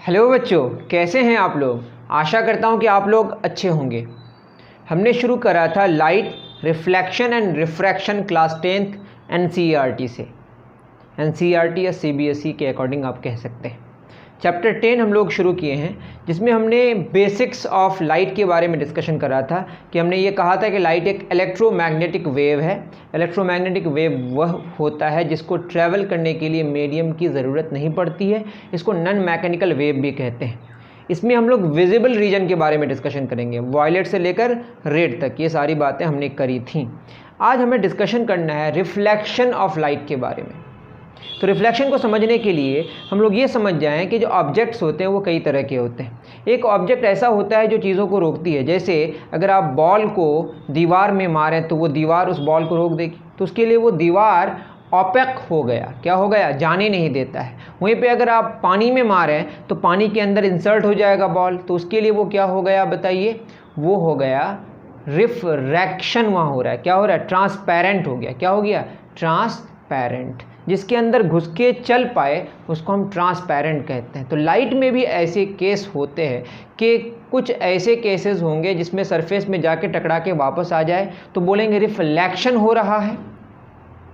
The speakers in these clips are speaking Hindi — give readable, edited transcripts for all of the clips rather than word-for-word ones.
हेलो बच्चों, कैसे हैं आप लोग। आशा करता हूं कि आप लोग अच्छे होंगे। हमने शुरू करा था light reflection and refraction class 10th NCERT से। एनसीईआरटी या सीबीएसई के अकॉर्डिंग आप कह सकते हैं। चैप्टर 10 हम लोग शुरू किए हैं, जिसमें हमने बेसिक्स ऑफ लाइट के बारे में डिस्कशन करा था कि हमने ये कहा था कि लाइट एक इलेक्ट्रोमैग्नेटिक वेव है। इलेक्ट्रोमैग्नेटिक वेव वह होता है जिसको ट्रैवल करने के लिए मीडियम की ज़रूरत नहीं पड़ती है। इसको नॉन मैकेनिकल वेव भी कहते हैं। इसमें हम लोग विजिबल रीजन के बारे में डिस्कशन करेंगे, वॉयलेट से लेकर रेड तक। ये सारी बातें हमने करी थी। आज हमें डिस्कशन करना है रिफ्लेक्शन ऑफ लाइट के बारे में। तो रिफ्लेक्शन को समझने के लिए हम लोग ये समझ जाएं कि जो ऑब्जेक्ट्स होते हैं वो कई तरह के होते हैं। एक ऑब्जेक्ट ऐसा होता है जो चीज़ों को रोकती है। जैसे अगर आप बॉल को दीवार में मारें तो वो दीवार उस बॉल को रोक देगी, तो उसके लिए वो दीवार ओपेक हो गया। क्या हो गया? जाने नहीं देता है। वहीं पे अगर आप पानी में मारें तो पानी के अंदर इंसर्ट हो जाएगा बॉल, तो उसके लिए वो क्या हो गया बताइए? वो हो गया रिफ्रैक्शन। वहाँ हो रहा है, क्या हो रहा है? ट्रांसपेरेंट हो गया। क्या हो गया? ट्रांसपेरेंट। जिसके अंदर घुस के चल पाए उसको हम ट्रांसपेरेंट कहते हैं। तो लाइट में भी ऐसे केस होते हैं कि कुछ ऐसे केसेस होंगे जिसमें सरफेस में जाके टकरा के वापस आ जाए, तो बोलेंगे रिफ्लेक्शन हो रहा है।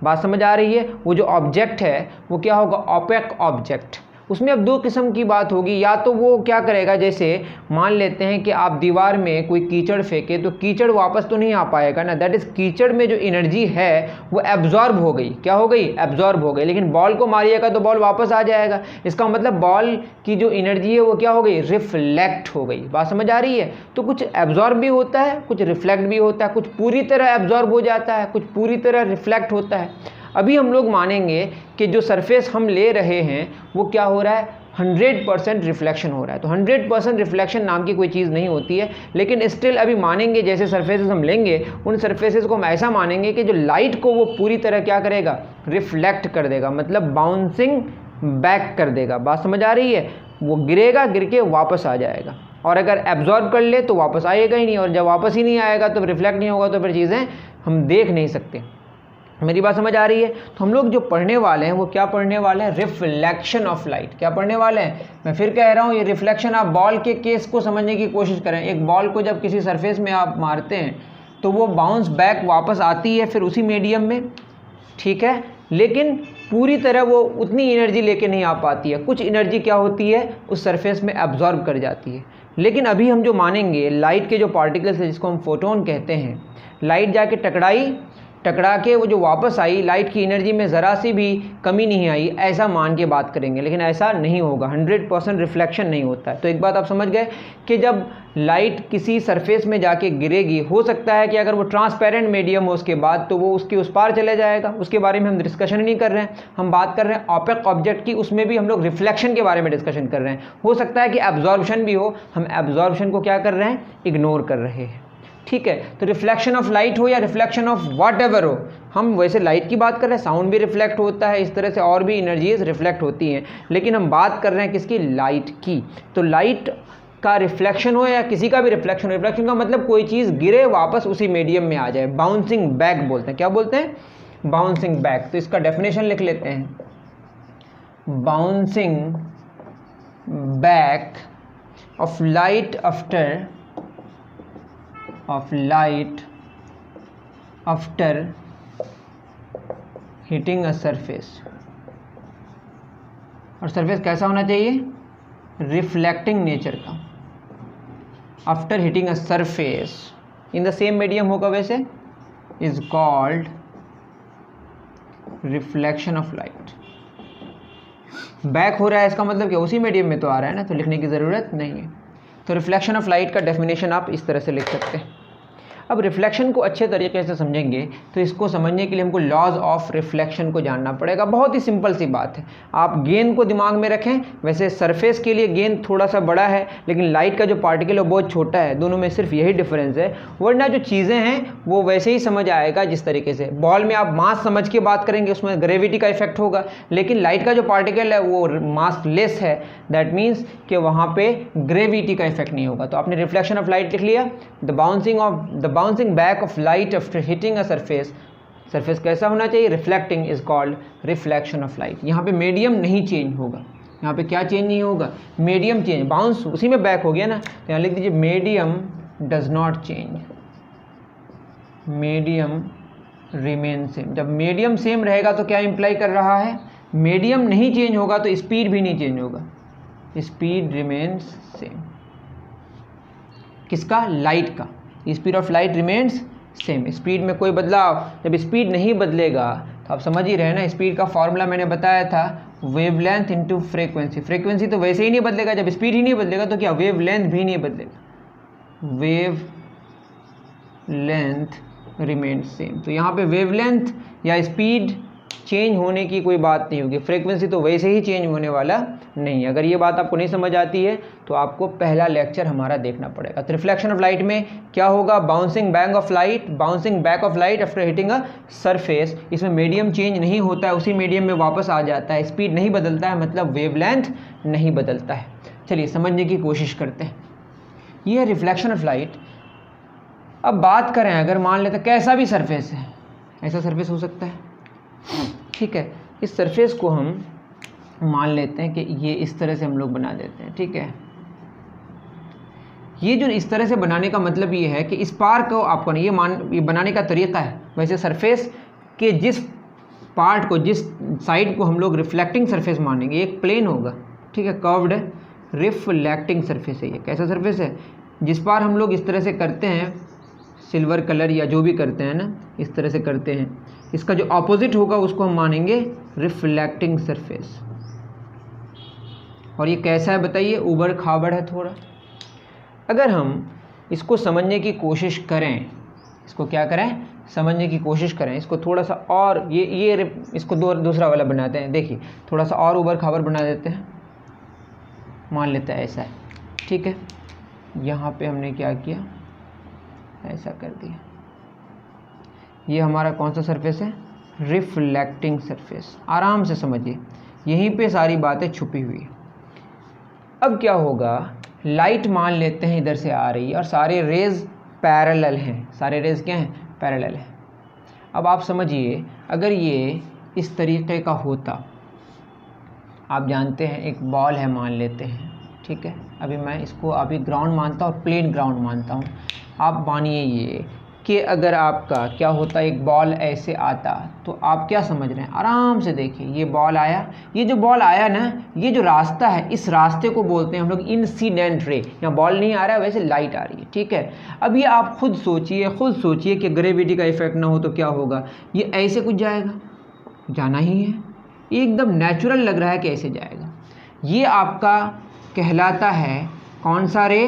बात समझ आ रही है? वो जो ऑब्जेक्ट है वो क्या होगा? Opaque object. उसमें अब दो किस्म की बात होगी। या तो वो क्या करेगा, जैसे मान लेते हैं कि आप दीवार में कोई कीचड़ फेंके तो कीचड़ वापस तो नहीं आ पाएगा ना। दैट इज़ कीचड़ में जो एनर्जी है वो एब्जॉर्ब हो गई। क्या हो गई? एब्जॉर्ब हो गई। लेकिन बॉल को मारिएगा तो बॉल वापस आ जाएगा। इसका मतलब बॉल की जो एनर्जी है वो क्या हो गई? रिफ्लेक्ट हो गई। बात समझ आ रही है? तो कुछ एब्जॉर्ब भी होता है, कुछ रिफ्लेक्ट भी होता है। कुछ पूरी तरह एब्जॉर्ब हो जाता है, कुछ पूरी तरह रिफ्लेक्ट होता है। अभी हम लोग मानेंगे कि जो सरफेस हम ले रहे हैं वो क्या हो रहा है? 100% रिफ्लेक्शन हो रहा है। तो 100% रिफ्लेक्शन नाम की कोई चीज़ नहीं होती है, लेकिन स्टिल अभी मानेंगे जैसे सरफेसेस हम लेंगे उन सरफेसेस को हम ऐसा मानेंगे कि जो लाइट को वो पूरी तरह क्या करेगा? रिफ्लेक्ट कर देगा, मतलब बाउंसिंग बैक कर देगा। बात समझ आ रही है? वो गिरेगा, गिर के वापस आ जाएगा। और अगर एब्जॉर्ब कर ले तो वापस आएगा ही नहीं, और जब वापस ही नहीं आएगा तो रिफ्लेक्ट नहीं होगा, तो फिर चीज़ें हम देख नहीं सकते। मेरी बात समझ आ रही है? तो हम लोग जो पढ़ने वाले हैं वो क्या पढ़ने वाले हैं? Reflection of light. क्या पढ़ने वाले हैं? मैं फिर कह रहा हूँ, ये रिफ्लेक्शन आप बॉल के केस को समझने की कोशिश करें। एक बॉल को जब किसी सरफेस में आप मारते हैं तो वो बाउंस बैक वापस आती है फिर उसी मीडियम में, ठीक है, लेकिन पूरी तरह वो उतनी एनर्जी लेके नहीं आ पाती है। कुछ एनर्जी क्या होती है? उस सरफेस में एब्जॉर्ब कर जाती है। लेकिन अभी हम जो मानेंगे लाइट के जो पार्टिकल्स है जिसको हम फोटोन कहते हैं, लाइट जाके टकरा के वो जो वापस आई, लाइट की एनर्जी में ज़रा सी भी कमी नहीं आई, ऐसा मान के बात करेंगे। लेकिन ऐसा नहीं होगा, 100% रिफ्लेक्शन नहीं होता है। तो एक बात आप समझ गए कि जब लाइट किसी सरफेस में जाके गिरेगी, हो सकता है कि अगर वो ट्रांसपेरेंट मीडियम हो उसके बाद तो वो उसके उस पार चले जाएगा। उसके बारे में हम डिस्कशन नहीं कर रहे हैं, हम बात कर रहे हैं ओपेक ऑब्जेक्ट की। उसमें भी हम लोग रिफ्लेक्शन के बारे में डिस्कशन कर रहे हैं। हो सकता है कि एब्जॉर्प्शन भी हो, हम एब्जॉर्प्शन को क्या कर रहे हैं? इग्नोर कर रहे हैं, ठीक है। तो रिफ्लेक्शन ऑफ लाइट हो या रिफ्लेक्शन ऑफ व्हाट एवर हो, हम वैसे लाइट की बात कर रहे हैं, साउंड भी रिफ्लेक्ट होता है, इस तरह से और भी एनर्जीज रिफ्लेक्ट होती हैं, लेकिन हम बात कर रहे हैं किसकी? लाइट की। तो लाइट का रिफ्लेक्शन हो या किसी का भी रिफ्लेक्शन हो, रिफ्लेक्शन का मतलब कोई चीज़ गिरे वापस उसी मीडियम में आ जाए, बाउंसिंग बैक बोलते हैं। क्या बोलते हैं? Bouncing back. तो इसका डेफिनेशन लिख लेते हैं, bouncing back of light after hitting a surface। और सरफेस कैसा होना चाहिए? रिफ्लेक्टिंग नेचर का। After hitting a surface in the same medium होगा वैसे, is called reflection of light. Back हो रहा है इसका मतलब क्या? उसी मीडियम में तो आ रहा है ना, तो लिखने की ज़रूरत नहीं है। तो रिफ्लेक्शन ऑफ लाइट का डेफिनेशन आप इस तरह से लिख सकते हैं। अब रिफ्लेक्शन को अच्छे तरीके से समझेंगे तो इसको समझने के लिए हमको लॉज ऑफ रिफ्लेक्शन को जानना पड़ेगा। बहुत ही सिंपल सी बात है, आप गेंद को दिमाग में रखें। वैसे सरफेस के लिए गेंद थोड़ा सा बड़ा है, लेकिन लाइट का जो पार्टिकल है वो बहुत छोटा है। दोनों में सिर्फ यही डिफरेंस है, वरना जो चीज़ें हैं वो वैसे ही समझ आएगा जिस तरीके से। बॉल में आप मास समझ के बात करेंगे, उसमें ग्रेविटी का इफेक्ट होगा, लेकिन लाइट का जो पार्टिकल है वो मास लेस है। दैट मीन्स कि वहाँ पे ग्रेविटी का इफेक्ट नहीं होगा। तो आपने रिफ्लेक्शन ऑफ लाइट लिख लिया। The bouncing back of light after hitting a surface. Surface कैसा होना चाहिए? Reflecting is called reflection of light. यहाँ पे मीडियम नहीं चेंज होगा, यहाँ पे क्या चेंज नहीं होगा, मीडियम चेंज, बाउंस उसी में बैक हो गया ना, तो यहाँ लिख दीजिए medium does not change, medium remain same. जब मीडियम सेम रहेगा तो क्या इंप्लाई कर रहा है, मीडियम नहीं चेंज होगा तो स्पीड भी नहीं चेंज होगा, स्पीड रिमेन्स सेम। किसका, लाइट का, speed of light remains same, speed में कोई बदलाव, जब स्पीड नहीं बदलेगा तो आप समझ ही रहे ना, स्पीड का फॉर्मूला मैंने बताया था वेवलेंथ इनटू फ्रीक्वेंसी, फ्रीक्वेंसी तो वैसे ही नहीं बदलेगा, जब स्पीड ही नहीं बदलेगा तो क्या वेवलेंथ भी नहीं बदलेगा, वेव लेंथ रिमेन सेम। तो यहाँ पे वेवलेंथ या स्पीड चेंज होने की कोई बात नहीं होगी, फ्रीक्वेंसी तो वैसे ही चेंज होने वाला नहीं है। अगर ये बात आपको नहीं समझ आती है तो आपको पहला लेक्चर हमारा देखना पड़ेगा। तो रिफ्लेक्शन ऑफ लाइट में क्या होगा, bouncing back of light, bouncing back of light after hitting a surface, इसमें मीडियम चेंज नहीं होता है, उसी मीडियम में वापस आ जाता है, स्पीड नहीं बदलता है, मतलब वेवलेंथ नहीं बदलता है। चलिए समझने की कोशिश करते हैं, ये है रिफ्लेक्शन ऑफ लाइट। अब बात करें, अगर मान लेते कैसा भी सरफेस है, ऐसा सरफेस हो सकता है, ठीक है, इस सरफेस को हम मान लेते हैं कि ये इस तरह से हम लोग बना देते हैं, ठीक है। ये जो इस तरह से बनाने का मतलब ये है कि इस पार को आपको ये बनाने का तरीका है। वैसे सरफेस के जिस पार्ट को, जिस साइड को हम लोग रिफ्लेक्टिंग सरफेस मानेंगे, एक प्लेन होगा, ठीक है, कर्व्ड रिफ्लेक्टिंग सरफेस है। ये कैसा सरफेस है, जिस पार हम लोग इस तरह से करते हैं, सिल्वर कलर या जो भी करते हैं ना, इस तरह से करते हैं, इसका जो ऑपोजिट होगा उसको हम मानेंगे रिफ्लेक्टिंग सरफेस। और ये कैसा है बताइए, ऊबड़ खाबड़ है थोड़ा। अगर हम इसको समझने की कोशिश करें, इसको क्या करें, समझने की कोशिश करें, इसको थोड़ा सा और ये इसको दूसरा वाला बनाते हैं, देखिए थोड़ा सा और ऊबड़ खाबड़ बना देते हैं, मान लेते हैं ऐसा है, ठीक है। यहाँ पे हमने क्या किया, ऐसा कर दिया, ये हमारा कौन सा सरफेस है, रिफ्लेक्टिंग सरफेस। आराम से समझिए, यहीं पे सारी बातें छुपी हुई है। अब क्या होगा, लाइट मान लेते हैं इधर से आ रही है और सारे रेज पैरेलल हैं, सारे रेज क्या हैं, पैरेलल हैं। अब आप समझिए, अगर ये इस तरीके का होता, आप जानते हैं एक बॉल है मान लेते हैं, ठीक है, अभी मैं इसको अभी ग्राउंड मानता हूँ, प्लेन ग्राउंड मानता हूँ। आप मानिए ये कि अगर आपका क्या होता, एक बॉल ऐसे आता, तो आप क्या समझ रहे हैं, आराम से देखिए, ये बॉल आया, ये जो बॉल आया ना, ये जो रास्ता है, इस रास्ते को बोलते हैं हम लोग इंसिडेंट रे। यहाँ बॉल नहीं आ रहा है, वैसे लाइट आ रही है, ठीक है। अब ये आप खुद सोचिए कि ग्रेविटी का इफेक्ट ना हो तो क्या होगा, ये ऐसे कुछ जाएगा, जाना ही है, एकदम नेचुरल लग रहा है कि ऐसे जाएगा। ये आपका कहलाता है कौन सा रे,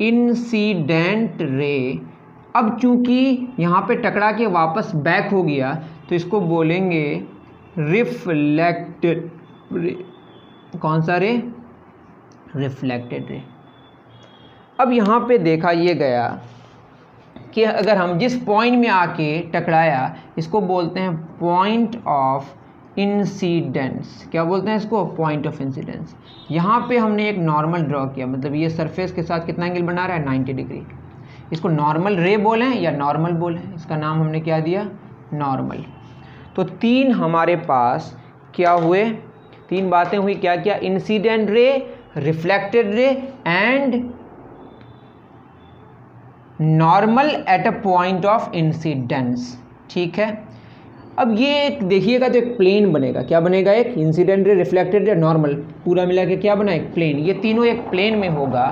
इंसिडेंट रे। अब चूंकि यहाँ पे टकरा के वापस बैक हो गया तो इसको बोलेंगे रिफ्लेक्टेड रे। कौन सा रे, रिफ्लेक्टेड रे। अब यहाँ पे देखा ये गया कि अगर हम जिस पॉइंट में आके टकराया, इसको बोलते हैं पॉइंट ऑफ इंसिडेंस। क्या बोलते हैं इसको, पॉइंट ऑफ इंसिडेंस। यहाँ पे हमने एक नॉर्मल ड्रॉ किया, मतलब ये सरफेस के साथ कितना एंगल बना रहा है, 90 डिग्री। इसको नॉर्मल रे बोलें या नॉर्मल बोलें, इसका नाम हमने क्या दिया, नॉर्मल। तो तीन हमारे पास क्या हुए, तीन बातें हुई, क्या क्या, incident ray, reflected ray and normal at a point of incidence, ठीक है। अब ये देखिएगा तो एक प्लेन बनेगा, क्या बनेगा, एक इंसिडेंट रे, रिफ्लेक्टेड रे, नॉर्मल, पूरा मिला के क्या बना, एक प्लेन। ये तीनों एक प्लेन में होगा।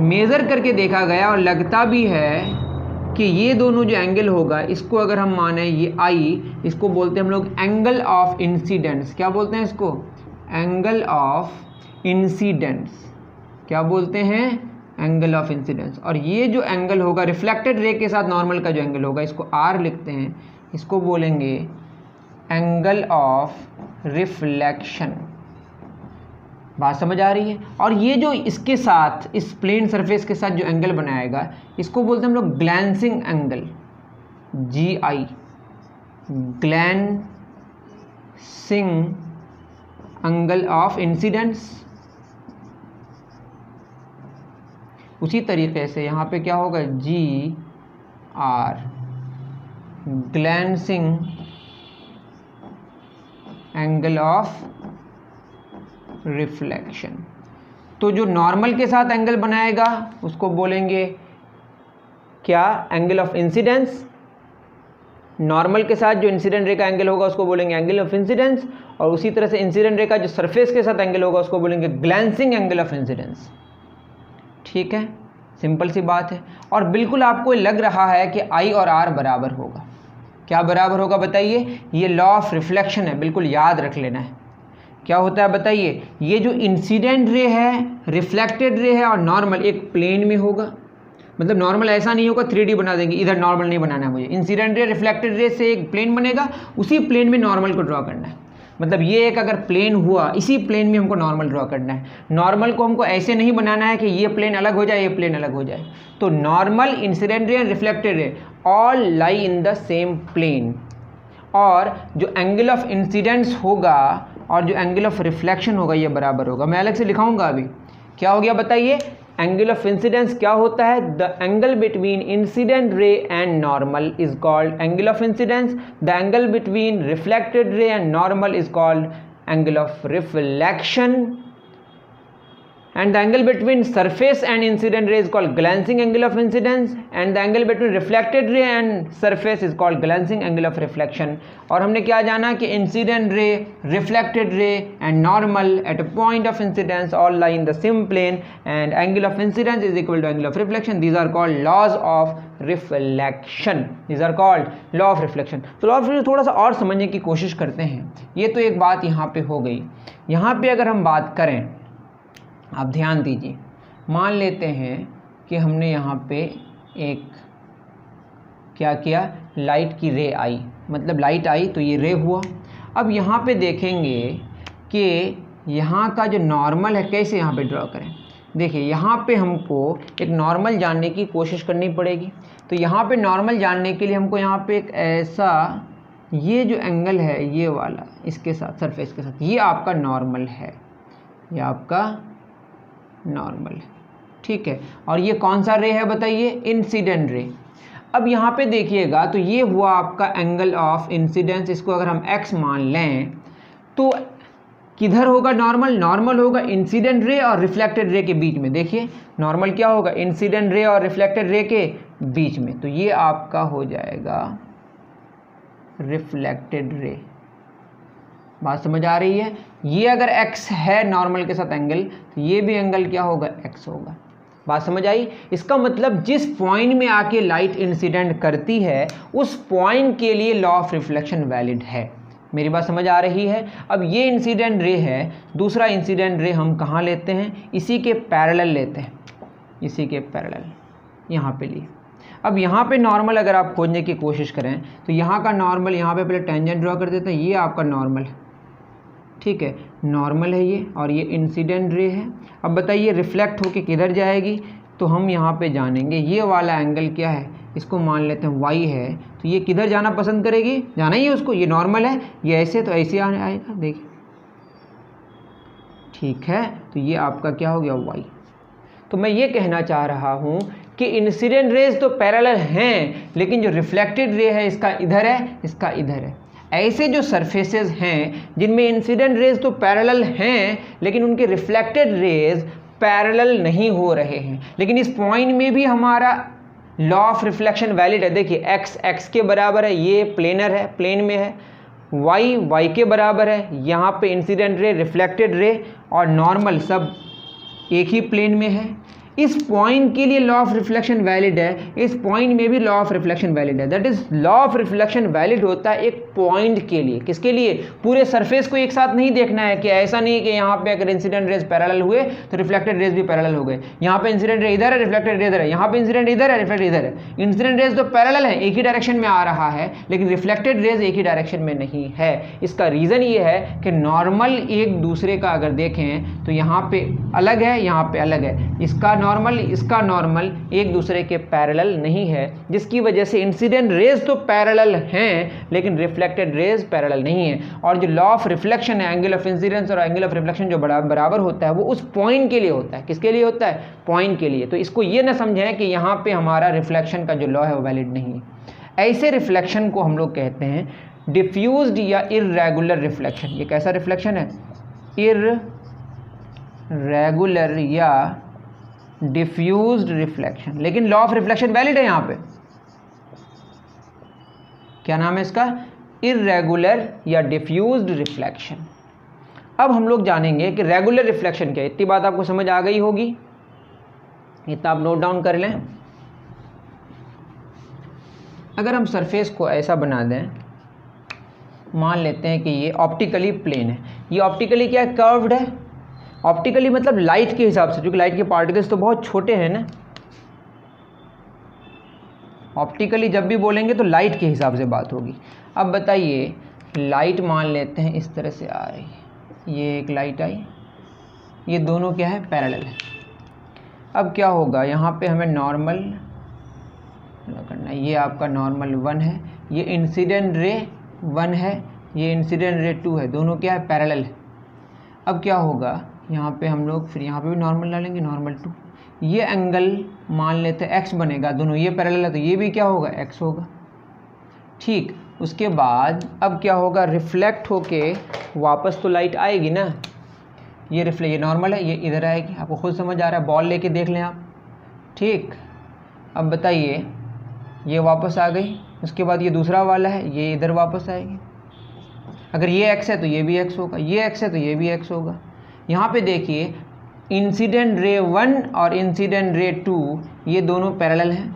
मेज़र करके देखा गया और लगता भी है कि ये दोनों जो एंगल होगा, इसको अगर हम माने ये आई, इसको बोलते हैं हम लोग एंगल ऑफ इंसिडेंस। क्या बोलते हैं इसको, एंगल ऑफ इंसिडेंस। क्या बोलते हैं, एंगल ऑफ इंसिडेंस। और ये जो एंगल होगा रिफ्लेक्टेड रे के साथ नॉर्मल का जो एंगल होगा, इसको आर लिखते हैं, इसको बोलेंगे एंगल ऑफ रिफ्लेक्शन। बात समझ आ रही है। और ये जो इसके साथ, इस प्लेन सरफेस के साथ जो एंगल बनाएगा, इसको बोलते हैं हम लोग glancing angle, GI, glancing angle of incidence. उसी तरीके से यहाँ पे क्या होगा, GR, glancing angle of reflection. तो जो नॉर्मल के साथ एंगल बनाएगा उसको बोलेंगे क्या, एंगल ऑफ इंसिडेंस। नॉर्मल के साथ जो इंसिडेंट रे का एंगल होगा उसको बोलेंगे एंगल ऑफ इंसिडेंस, और उसी तरह से इंसिडेंट रे का जो सरफेस के साथ एंगल होगा उसको बोलेंगे ग्लैंसिंग एंगल ऑफ इंसिडेंस। ठीक है, सिंपल सी बात है। और बिल्कुल आपको लग रहा है कि आई और आर बराबर होगा। क्या बराबर होगा बताइए? ये लॉ ऑफ रिफ्लेक्शन है, बिल्कुल याद रख लेना है। क्या होता है बताइए? ये जो इंसिडेंट रे है, रिफ्लेक्टेड रे है और नॉर्मल एक प्लेन में होगा। मतलब नॉर्मल ऐसा नहीं होगा 3D बना देंगे, इधर नॉर्मल नहीं बनाना है मुझे। इंसिडेंट रे रिफ्लेक्टेड रे से एक प्लेन बनेगा, उसी प्लेन में नॉर्मल को ड्रॉ करना है। मतलब ये एक अगर प्लेन हुआ, इसी प्लेन में हमको नॉर्मल ड्रॉ करना है। नॉर्मल को हमको ऐसे नहीं बनाना है कि ये प्लेन अलग हो जाए, ये प्लेन अलग हो जाए। तो normal, incident ray and reflected ray all lie in the same plane. और जो एंगल ऑफ इंसिडेंस होगा और जो एंगल ऑफ रिफ्लेक्शन होगा ये बराबर होगा। मैं अलग से लिखाऊंगा अभी। क्या हो गया बताइए? एंगल ऑफ इंसिडेंस क्या होता है? The angle between incident ray and normal is called angle of incidence. The angle between reflected ray and normal is called angle of reflection. And the angle between surface and incident ray is called glancing angle of incidence, and the angle between reflected ray and surface is called glancing angle of reflection. और हमने क्या जाना कि incident ray, reflected ray and normal at a point of incidence all lie in the same plane, and angle of incidence is equal to angle of reflection. These are called laws of reflection. These are called law of reflection. तो law of reflection थोड़ा सा और समझने की कोशिश करते हैं। ये तो एक बात यहाँ पे हो गई। यहाँ पे अगर हम बात करें, आप ध्यान दीजिए, मान लेते हैं कि हमने यहाँ पे एक क्या किया, लाइट की रे आई, मतलब लाइट आई तो ये रे हुआ। अब यहाँ पे देखेंगे कि यहाँ का जो नॉर्मल है कैसे यहाँ पे ड्रॉ करें। देखिए यहाँ पे हमको एक नॉर्मल जानने की कोशिश करनी पड़ेगी। तो यहाँ पे नॉर्मल जानने के लिए हमको यहाँ पे एक ऐसा, ये जो एंगल है ये वाला, इसके साथ सरफेस के साथ, ये आपका नॉर्मल है, ये आपका नॉर्मल है। ठीक है, और ये कौन सा रे है बताइए? Incident ray. अब यहाँ पे देखिएगा तो ये हुआ आपका एंगल ऑफ इंसिडेंस। इसको अगर हम x मान लें तो किधर होगा नॉर्मल? नॉर्मल होगा इंसिडेंट रे और रिफ्लेक्टेड रे के बीच में। देखिए नॉर्मल क्या होगा? इंसिडेंट रे और रिफ्लेक्टेड रे के बीच में। तो ये आपका हो जाएगा रिफ्लेक्टेड रे। बात समझ आ रही है? ये अगर x है नॉर्मल के साथ एंगल, तो ये भी एंगल क्या होगा? x होगा। बात समझ आई? इसका मतलब जिस पॉइंट में आके लाइट इंसिडेंट करती है उस पॉइंट के लिए लॉ ऑफ रिफ्लेक्शन वैलिड है। मेरी बात समझ आ रही है? अब ये इंसिडेंट रे है, दूसरा इंसिडेंट रे हम कहाँ लेते हैं? इसी के पैरेलल लेते हैं, इसी के पैरेलल यहाँ पे लिए। अब यहाँ पे नॉर्मल अगर आप खोजने की कोशिश करें तो यहाँ का नॉर्मल, यहाँ पे पहले टेंजेंट ड्रॉ कर देते हैं, ये आपका नॉर्मल है। ठीक है, नॉर्मल है ये, और ये इंसिडेंट रे है। अब बताइए रिफ्लेक्ट होके किधर जाएगी? तो हम यहाँ पे जानेंगे, ये वाला एंगल क्या है? इसको मान लेते हैं y है, तो ये किधर जाना पसंद करेगी? जाना ही है उसको, ये नॉर्मल है, ये ऐसे तो ऐसे आने आएगा। देखिए ठीक है, तो ये आपका क्या हो गया? y। तो मैं ये कहना चाह रहा हूँ कि इंसिडेंट रेज तो पैरेलल हैं, लेकिन जो रिफ्लेक्टेड रे है इसका इधर है, इसका इधर है। ऐसे जो सरफेसेस हैं जिनमें इंसिडेंट रेज तो पैरेलल हैं लेकिन उनके रिफ्लेक्टेड रेज पैरेलल नहीं हो रहे हैं, लेकिन इस पॉइंट में भी हमारा लॉ ऑफ रिफ्लेक्शन वैलिड है। देखिए x के बराबर है, ये प्लेनर है, प्लेन में है, y के बराबर है, यहाँ पे इंसिडेंट रे, रिफ्लेक्टेड रे और नॉर्मल सब एक ही प्लेन में है। इस पॉइंट के लिए लॉ ऑफ रिफ्लेक्शन वैलिड है, इस पॉइंट में भी लॉ ऑफ रिफ्लेक्शन वैलिड है। That is law of reflection valid होता है एक पॉइंट के लिए। किसके लिए? पूरे सरफेस को एक साथ नहीं देखना है कि ऐसा नहीं कि यहाँ पे अगर इंसिडेंट रेज पैरेलल हुए तो रिफ्लेक्टेड रेज भी पैरेलल हो गए। यहाँ पे इंसिडेंट रे इधर है, रिफ्लेक्टेड रे इधर है, यहाँ पे इंसिडेंट इधर है, रिफ्लेक्टेड इधर है। इंसिडेंट रेज तो पैरेलल है, एक ही डायरेक्शन में आ रहा है, लेकिन रिफ्लेक्टेड रेज एक ही डायरेक्शन में नहीं है। इसका रीज़न ये है कि नॉर्मल एक दूसरे का अगर देखें तो यहाँ पे अलग है, यहाँ पे अलग है। इसका नॉर्मल, इसका नॉर्मल एक दूसरे के पैरेलल नहीं है, जिसकी वजह से इंसिडेंट रेज तो पैरेलल हैं लेकिन रिफ्लेक्टेड रेज पैरेलल नहीं है। और जो लॉ ऑफ रिफ्लेक्शन है, एंगल ऑफ इंसिडेंस और एंगल ऑफ रिफ्लेक्शन जो बराबर होता है वो उस पॉइंट के लिए होता है। किसके लिए होता है? पॉइंट के लिए। तो इसको ये ना समझें कि यहाँ पे हमारा रिफ्लेक्शन का जो लॉ है वो वैलिड नहीं है। ऐसे रिफ्लेक्शन को हम लोग कहते हैं डिफ्यूज्ड या इर्रेगुलर रिफ्लेक्शन। ये कैसा रिफ्लेक्शन है? रेगुलर या डिफ्यूज्ड रिफ्लेक्शन। लेकिन लॉ ऑफ रिफ्लेक्शन वैलिड है यहाँ पे, क्या नाम है इसका, इर्रेगुलर या डिफ्यूज्ड रिफ्लेक्शन। अब हम लोग जानेंगे कि रेगुलर रिफ्लेक्शन क्या है। इतनी बात आपको समझ आ गई होगी, इतना आप नोट डाउन कर लें। अगर हम सरफेस को ऐसा बना दें, मान लेते हैं कि ये ऑप्टिकली प्लेन है, ये ऑप्टिकली क्या है, कर्व्ड है। ऑप्टिकली मतलब लाइट के हिसाब से, क्योंकि लाइट के पार्टिकल्स तो बहुत छोटे हैं ना। ऑप्टिकली जब भी बोलेंगे तो लाइट के हिसाब से बात होगी। अब बताइए, लाइट मान लेते हैं इस तरह से आ रही है, ये एक लाइट आई, ये दोनों क्या है, पैरेलल है। अब क्या होगा, यहाँ पे हमें नॉर्मल करना है, ये आपका नॉर्मल 1 है, ये इंसिडेंट रे 1 है, ये इंसिडेंट रे 2 है, दोनों क्या है, पैरेलल है। अब क्या होगा, यहाँ पे हम लोग फिर यहाँ पे भी नॉर्मल डालेंगे, नॉर्मल 2, ये एंगल मान लेते हैं x बनेगा, दोनों ये पैरेलल है तो ये भी क्या होगा, x होगा। ठीक, उसके बाद अब क्या होगा, रिफ्लेक्ट होके वापस तो लाइट आएगी ना, ये नॉर्मल है, ये इधर आएगी। आपको खुद समझ आ रहा है, बॉल लेके देख लें आप। ठीक, अब बताइए, ये वापस आ गई, उसके बाद ये दूसरा वाला है, ये इधर वापस आएगी। अगर ये x है तो ये भी x होगा, ये x है तो ये भी x होगा। यहाँ पे देखिए, इंसिडेंट रे 1 और इंसिडेंट रे 2 ये दोनों पैरेलल हैं,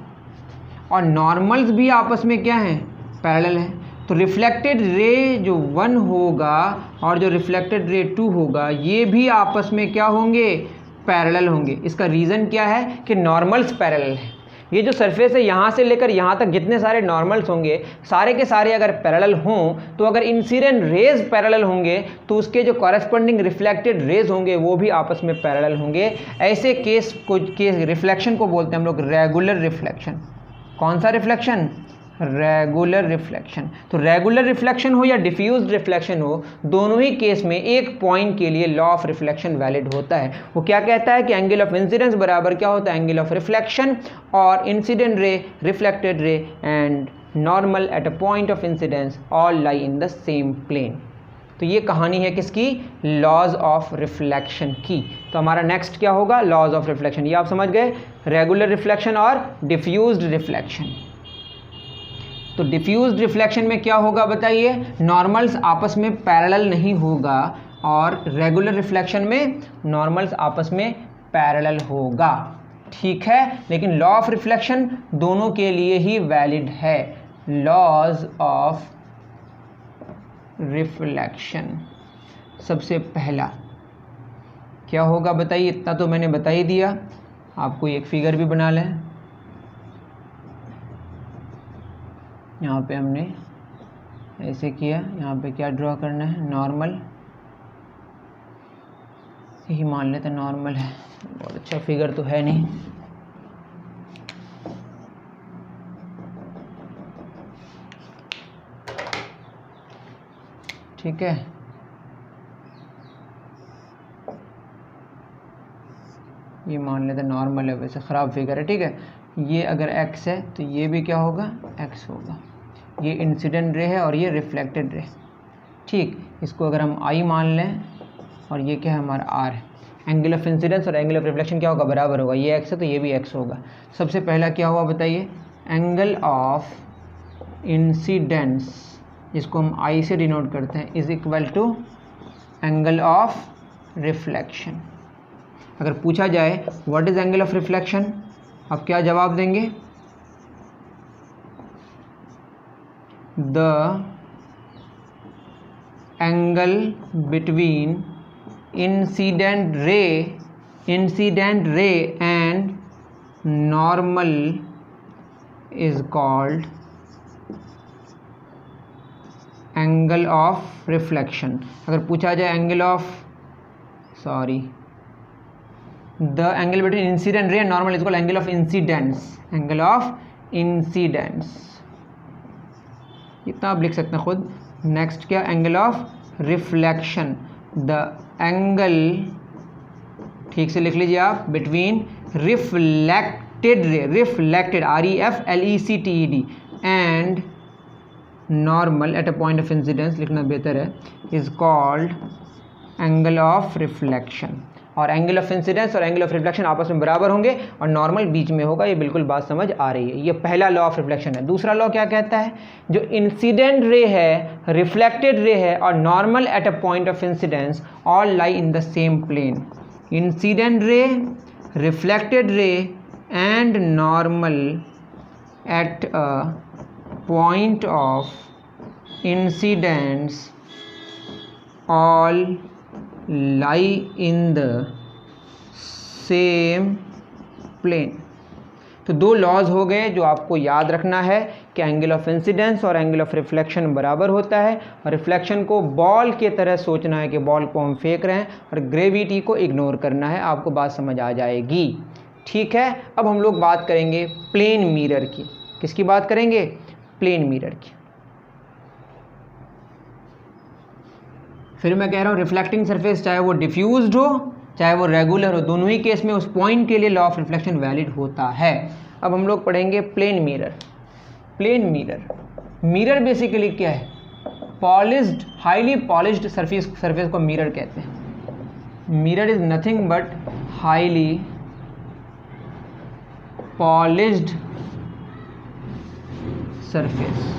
और नॉर्मल्स भी आपस में क्या हैं, पैरेलल हैं। तो रिफ्लेक्टेड रे जो 1 होगा और जो रिफ्लेक्टेड रे 2 होगा, ये भी आपस में क्या होंगे, पैरेलल होंगे। इसका रीज़न क्या है कि नॉर्मल्स पैरेलल हैं। ये जो सरफेस है, यहाँ से लेकर यहाँ तक जितने सारे नॉर्मल्स होंगे, सारे के सारे अगर पैरेलल हों, तो अगर इंसिडेंट रेज पैरेलल होंगे तो उसके जो कॉरेस्पॉन्डिंग रिफ्लेक्टेड रेज होंगे वो भी आपस में पैरेलल होंगे। ऐसे केस रिफ्लेक्शन को बोलते हैं हम लोग रेगुलर रिफ्लेक्शन। कौन सा रिफ्लेक्शन, रेगुलर रिफ्लेक्शन। तो रेगुलर रिफ्लेक्शन हो या डिफ्यूज्ड रिफ्लेक्शन हो, दोनों ही केस में एक पॉइंट के लिए लॉ ऑफ रिफ्लेक्शन वैलिड होता है। वो क्या कहता है कि एंगल ऑफ इंसिडेंस बराबर क्या होता है, एंगल ऑफ रिफ्लेक्शन, और incident ray, reflected ray and normal at a point of incidence all lie in the same plane. तो ये कहानी है किसकी, लॉज ऑफ रिफ्लेक्शन की। तो हमारा नेक्स्ट क्या होगा, लॉज ऑफ रिफ्लेक्शन। ये आप समझ गए, रेगुलर रिफ्लेक्शन और डिफ्यूज्ड रिफ्लेक्शन। तो डिफ्यूज्ड रिफ्लेक्शन में क्या होगा बताइए, नॉर्मल्स आपस में पैरेलल नहीं होगा, और रेगुलर रिफ्लेक्शन में नॉर्मल्स आपस में पैरेलल होगा। ठीक है, लेकिन लॉ ऑफ रिफ्लेक्शन दोनों के लिए ही वैलिड है। लॉज ऑफ रिफ्लेक्शन, सबसे पहला क्या होगा बताइए, इतना तो मैंने बता ही दिया। आपको एक फिगर भी बना लें, यहाँ पे हमने ऐसे किया, यहाँ पे क्या ड्रॉ करना है, नॉर्मल, यही मान लेते हैं नॉर्मल है। बहुत अच्छा फिगर तो है नहीं, ठीक है। ये मान लेते हैं नॉर्मल है, वैसे ख़राब फिगर है, ठीक है। ये अगर x है तो ये भी क्या होगा, x होगा। ये इंसिडेंट रे है और ये रिफ्लेक्टेड रे, ठीक। इसको अगर हम I मान लें और ये क्या है हमारा R है, एंगल ऑफ इंसिडेंस और एंगल ऑफ रिफ्लेक्शन क्या होगा, बराबर होगा। ये x है तो ये भी x होगा। सबसे पहला क्या हुआ बताइए, एंगल ऑफ इंसिडेंस, जिसको हम I से डिनोट करते हैं, is equal to angle of reflection. अगर पूछा जाए what is angle of reflection, आप क्या जवाब देंगे, the angle between incident ray and normal is called angle of reflection. अगर पूछा जाए angle of the angle between incident ray and normal is called angle of incidence, angle of incidence, इतना आप लिख सकते हैं खुद। नेक्स्ट क्या, angle of reflection, the angle, ठीक से लिख लीजिए आप, between reflected ray, reflected REFLECTED and normal at a point of incidence लिखना बेहतर है, is called angle of reflection. और एंगल ऑफ इंसिडेंस और एंगल ऑफ रिफ्लेक्शन आपस में बराबर होंगे और नॉर्मल बीच में होगा। ये बिल्कुल बात समझ आ रही है। ये पहला लॉ ऑफ रिफ्लेक्शन है। दूसरा लॉ क्या कहता है, जो इंसिडेंट रे है, रिफ्लेक्टेड रे है और normal at a point of incidence all lie in the same plane. Incident ray, reflected ray and normal at a point of incidence all lie in the same plane। तो दो लॉज हो गए जो आपको याद रखना है कि एंगल ऑफ इंसिडेंस और एंगल ऑफ रिफ्लेक्शन बराबर होता है और रिफ्लेक्शन को बॉल के तरह सोचना है कि बॉल को हम फेंक रहे हैं और ग्रेविटी को इग्नोर करना है। आपको बात समझ आ जाएगी, ठीक है। अब हम लोग बात करेंगे प्लेन मिरर की। किसकी बात करेंगे, प्लेन मिरर की। फिर मैं कह रहा हूँ रिफ्लेक्टिंग सरफेस चाहे वो डिफ्यूज्ड हो चाहे वो रेगुलर हो, दोनों ही केस में उस पॉइंट के लिए लॉ ऑफ रिफ्लेक्शन वैलिड होता है। अब हम लोग पढ़ेंगे plane mirror. Plane mirror, mirror basically क्या है, पॉलिश्ड, हाईली पॉलिश्ड सरफेस को मिरर कहते हैं। Mirror is nothing but highly polished surface.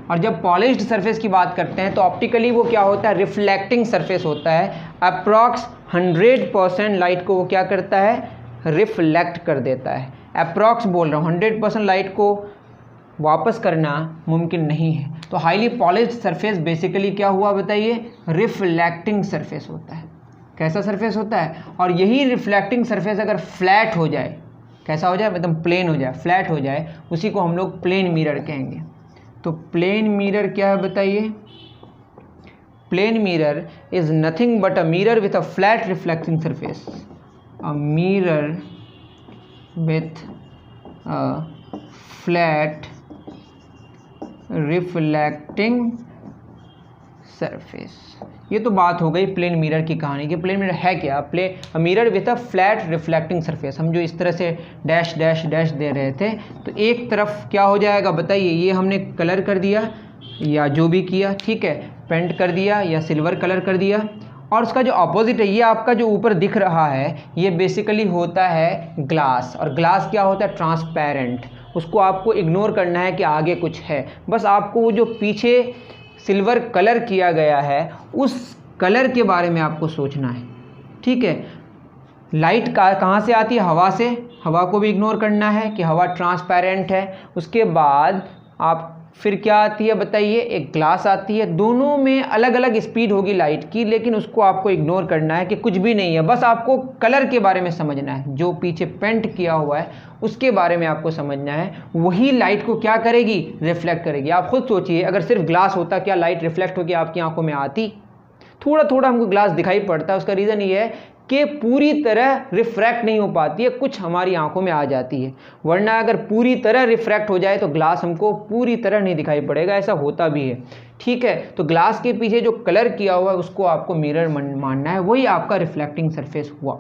और जब पॉलिश्ड सरफेस की बात करते हैं तो ऑप्टिकली वो क्या होता है, रिफ्लेक्टिंग सरफेस होता है। अप्रॉक्स 100% लाइट को वो क्या करता है, रिफ्लेक्ट कर देता है। अप्रॉक्स बोल रहा हूँ, 100% लाइट को वापस करना मुमकिन नहीं है। तो हाईली पॉलिश्ड सरफेस बेसिकली क्या हुआ बताइए, रिफ्लेक्टिंग सरफेस होता है। कैसा सरफेस होता है, और यही रिफ्लेक्टिंग सरफेस अगर फ्लैट हो जाए, कैसा हो जाए, एकदम प्लेन हो जाए, फ्लैट हो जाए, उसी को हम लोग प्लेन मिरर कहेंगे। तो प्लेन मिरर क्या है बताइए, plane mirror is nothing but a mirror with a flat reflecting surface. A mirror with a flat reflecting surface. ये तो बात हो गई प्लेन मिरर की कहानी कि प्लेन मिरर है क्या, mirror with a flat reflecting surface. हम जो इस तरह से डैश डैश डैश दे रहे थे, तो एक तरफ क्या हो जाएगा बताइए, ये हमने कलर कर दिया या जो भी किया, ठीक है, पेंट कर दिया या सिल्वर कलर कर दिया, और उसका जो ऑपोजिट है, ये आपका जो ऊपर दिख रहा है, ये बेसिकली होता है ग्लास। और ग्लास क्या होता है, ट्रांसपेरेंट। उसको आपको इग्नोर करना है कि आगे कुछ है, बस आपको वो जो पीछे सिल्वर कलर किया गया है उस कलर के बारे में आपको सोचना है, ठीक है। लाइट कहाँ से आती है, हवा से, हवा को भी इग्नोर करना है कि हवा ट्रांसपेरेंट है। उसके बाद आप फिर क्या आती है बताइए, एक ग्लास आती है। दोनों में अलग अलग स्पीड होगी लाइट की, लेकिन उसको आपको इग्नोर करना है कि कुछ भी नहीं है, बस आपको कलर के बारे में समझना है। जो पीछे पेंट किया हुआ है उसके बारे में आपको समझना है, वही लाइट को क्या करेगी, रिफ्लेक्ट करेगी। आप खुद सोचिए, अगर सिर्फ ग्लास होता, क्या लाइट रिफ्लेक्ट होकर आपकी आंखों में आती? थोड़ा थोड़ा हमको ग्लास दिखाई पड़ता है। उसका रीज़न ये है कि पूरी तरह रिफ्रैक्ट नहीं हो पाती है, कुछ हमारी आंखों में आ जाती है। वरना अगर पूरी तरह रिफ्रैक्ट हो जाए तो ग्लास हमको पूरी तरह नहीं दिखाई पड़ेगा, ऐसा होता भी है, ठीक है। तो ग्लास के पीछे जो कलर किया हुआ है उसको आपको मिरर मानना है, वही आपका रिफ्लेक्टिंग सरफेस हुआ।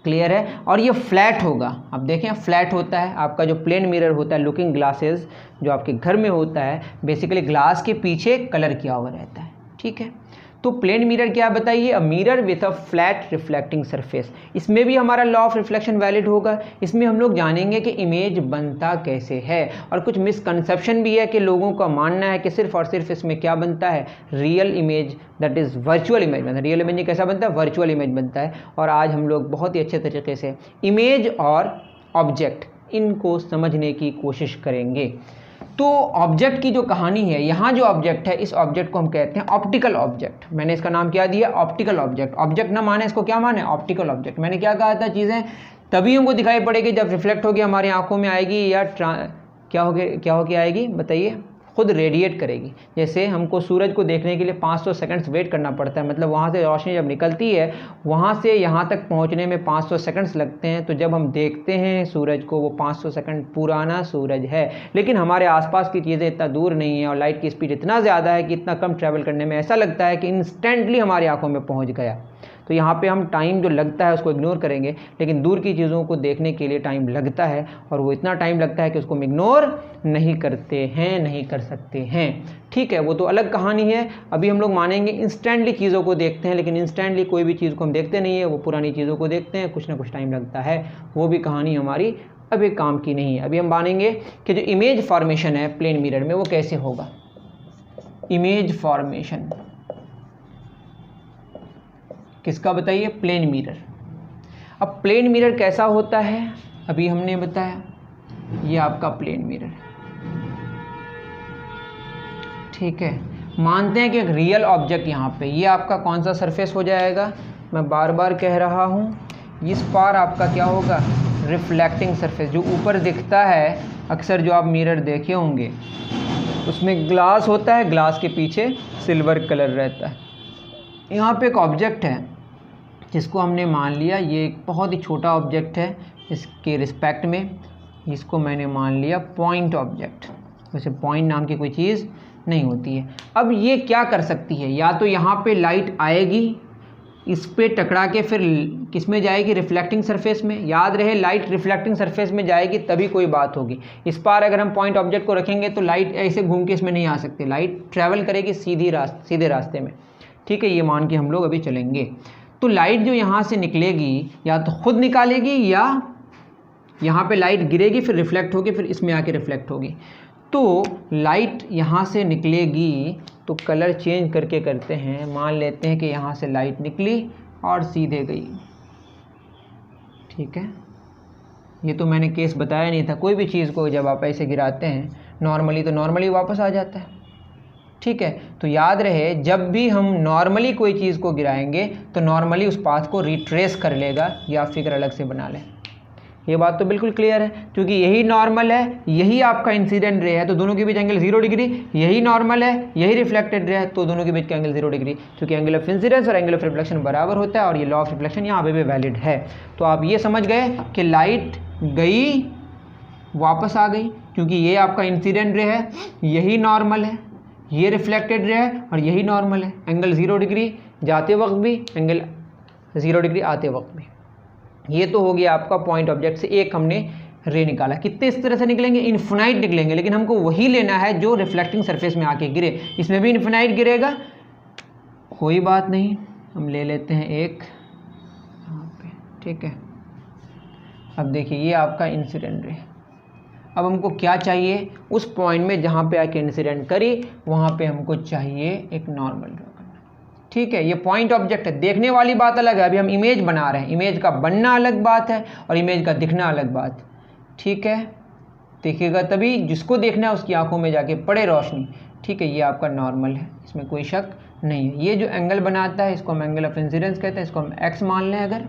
क्लियर है। और ये फ्लैट होगा, आप देखें फ्लैट होता है। आपका जो प्लेन मिरर होता है, लुकिंग ग्लासेस जो आपके घर में होता है, बेसिकली ग्लास के पीछे कलर किया हुआ रहता है, ठीक है। तो प्लेन मिरर क्या बताइए, अ mirror with a flat reflecting surface. इसमें भी हमारा लॉ ऑफ रिफ्लेक्शन वैलिड होगा। इसमें हम लोग जानेंगे कि इमेज बनता कैसे है, और कुछ मिसकंसेप्शन भी है कि लोगों का मानना है कि सिर्फ और सिर्फ इसमें क्या बनता है, real image, that is virtual image बनता है। रियल इमेज कैसा बनता है, वर्चुअल इमेज बनता है। और आज हम लोग बहुत ही अच्छे तरीके से इमेज और ऑब्जेक्ट इनको समझने की कोशिश करेंगे। तो ऑब्जेक्ट की जो कहानी है, यहाँ जो ऑब्जेक्ट है, इस ऑब्जेक्ट को हम कहते हैं ऑप्टिकल ऑब्जेक्ट। मैंने इसका नाम क्या दिया, ऑप्टिकल ऑब्जेक्ट। ऑब्जेक्ट ना माने इसको क्या माने, ऑप्टिकल ऑब्जेक्ट। मैंने क्या कहा था, चीज़ें तभी हमको दिखाई पड़ेगी जब रिफ्लेक्ट होगी हमारी आंखों में आएगी, या क्या होके आएगी बताइए, खुद रेडिएट करेगी। जैसे हमको सूरज को देखने के लिए 500 सेकंड्स वेट करना पड़ता है, मतलब वहाँ से रोशनी जब निकलती है वहाँ से यहाँ तक पहुँचने में 500 सेकंड्स लगते हैं। तो जब हम देखते हैं सूरज को, वो 500 सेकंड पुराना सूरज है, लेकिन हमारे आसपास की चीज़ें इतना दूर नहीं है और लाइट की स्पीड इतना ज़्यादा है कि इतना कम ट्रैवल करने में ऐसा लगता है कि इंस्टेंटली हमारी आंखों में पहुँच गया। तो यहाँ पे हम टाइम जो लगता है उसको इग्नोर करेंगे, लेकिन दूर की चीज़ों को देखने के लिए टाइम लगता है, और वो इतना टाइम लगता है कि उसको हम इग्नोर नहीं करते हैं, नहीं कर सकते हैं। ठीक है, वो तो अलग कहानी है। अभी हम लोग मानेंगे इंस्टेंटली चीज़ों को देखते हैं, लेकिन इंस्टेंटली कोई भी चीज़ को हम देखते नहीं है, वो पुरानी चीज़ों को देखते हैं, कुछ ना कुछ टाइम लगता है। वो भी कहानी हमारी अभी काम की नहीं है। अभी हम मानेंगे कि जो इमेज फॉर्मेशन है प्लेन मिरर में वो कैसे होगा। इमेज फॉर्मेशन किसका बताइए, प्लेन मिरर। अब प्लेन मिरर कैसा होता है अभी हमने बताया, ये आपका प्लेन मिरर। ठीक है, मानते हैं कि एक रियल ऑब्जेक्ट यहाँ पे, ये आपका कौन सा सरफेस हो जाएगा, मैं बार बार कह रहा हूँ, इस पार आपका क्या होगा, रिफ्लेक्टिंग सरफेस। जो ऊपर दिखता है अक्सर जो आप मिरर देखे होंगे उसमें ग्लास होता है, ग्लास के पीछे सिल्वर कलर रहता है। यहाँ पे एक ऑब्जेक्ट है जिसको हमने मान लिया ये एक बहुत ही छोटा ऑब्जेक्ट है इसके रिस्पेक्ट में, इसको मैंने मान लिया पॉइंट ऑब्जेक्ट। वैसे पॉइंट नाम की कोई चीज़ नहीं होती है। अब ये क्या कर सकती है, या तो यहाँ पे लाइट आएगी, इस पे टकरा के फिर किस में जाएगी, रिफ्लेक्टिंग सरफेस में। याद रहे लाइट रिफ्लेक्टिंग सरफेस में जाएगी तभी कोई बात होगी। इस पार अगर हम पॉइंट ऑब्जेक्ट को रखेंगे तो लाइट ऐसे घूम के इसमें नहीं आ सकती, लाइट ट्रैवल करेगी सीधे रास्ते में। ठीक है, ये मान के हम लोग अभी चलेंगे। तो लाइट जो यहाँ से निकलेगी या तो खुद निकालेगी या यहाँ पे लाइट गिरेगी फिर रिफ्लेक्ट होगी फिर इसमें आके रिफ्लेक्ट होगी। तो लाइट यहाँ से निकलेगी तो कलर चेंज करके करते हैं, मान लेते हैं कि यहाँ से लाइट निकली और सीधे गई। ठीक है, ये तो मैंने केस बताया नहीं था। कोई भी चीज़ को जब आप ऐसे गिराते हैं नॉर्मली तो नॉर्मली वापस आ जाता है। ठीक है, तो याद रहे जब भी हम नॉर्मली कोई चीज़ को गिराएंगे तो नॉर्मली उस पाथ को रिट्रेस कर लेगा, या फिगर अलग से बना लें। ये बात तो बिल्कुल क्लियर है, क्योंकि यही नॉर्मल है, यही आपका इंसिडेंट रे है, तो दोनों के बीच एंगल 0 डिग्री। यही नॉर्मल है, यही रिफ्लेक्टेड रे है, तो दोनों के बीच का एंगल 0 डिग्री। क्योंकि एंगल ऑफ इंसिडेंस और एंगल ऑफ रिफ्लेक्शन बराबर होता है और ये लॉ ऑफ रिफ्लेक्शन यहाँ पे भी वैलिड है। तो आप ये समझ गए कि लाइट गई वापस आ गई, क्योंकि ये आपका इंसिडेंट रे है, यही नॉर्मल है, ये रिफ्लेक्टेड रे है और यही नॉर्मल है। एंगल 0 डिग्री जाते वक्त भी, एंगल 0 डिग्री आते वक्त भी। ये तो हो गया आपका पॉइंट ऑब्जेक्ट से एक हमने रे निकाला। कितने इस तरह से निकलेंगे, इन्फिनाइट निकलेंगे, लेकिन हमको वही लेना है जो रिफ्लेक्टिंग सरफेस में आके गिरे। इसमें भी इन्फिनाइट गिरेगा, कोई बात नहीं, हम ले लेते हैं एक यहाँ पे। ठीक है, अब देखिए ये आपका इंसिडेंट रे। अब हमको क्या चाहिए, उस पॉइंट में जहाँ पे आके इंसिडेंट करी वहाँ पे हमको चाहिए एक नॉर्मल ड्रॉ करना। ठीक है, ये पॉइंट ऑब्जेक्ट है, देखने वाली बात अलग है। अभी हम इमेज बना रहे हैं, इमेज का बनना अलग बात है और इमेज का दिखना अलग बात। ठीक है, देखिएगा तभी जिसको देखना है उसकी आंखों में जाके पड़े रोशनी। ठीक है, ये आपका नॉर्मल है, इसमें कोई शक नहीं है। ये जो एंगल बनाता है इसको हम एंगल ऑफ इंसिडेंस कहते हैं, इसको हम एक्स मान लें अगर,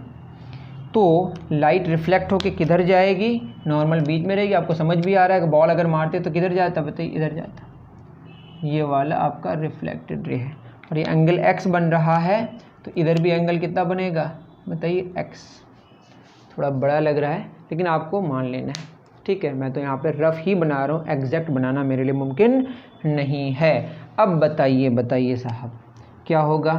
तो लाइट रिफ्लेक्ट होके किधर जाएगी, नॉर्मल बीच में रहेगी। आपको समझ भी आ रहा है कि बॉल अगर मारते तो किधर जाता, बताइए, इधर जाता। ये वाला आपका रिफ्लेक्टेड रे है और ये एंगल x बन रहा है, तो इधर भी एंगल कितना बनेगा बताइए, x। थोड़ा बड़ा लग रहा है लेकिन आपको मान लेना है। ठीक है, मैं तो यहाँ पे रफ ही बना रहा हूँ, एग्जैक्ट बनाना मेरे लिए मुमकिन नहीं है। अब बताइए साहब क्या होगा।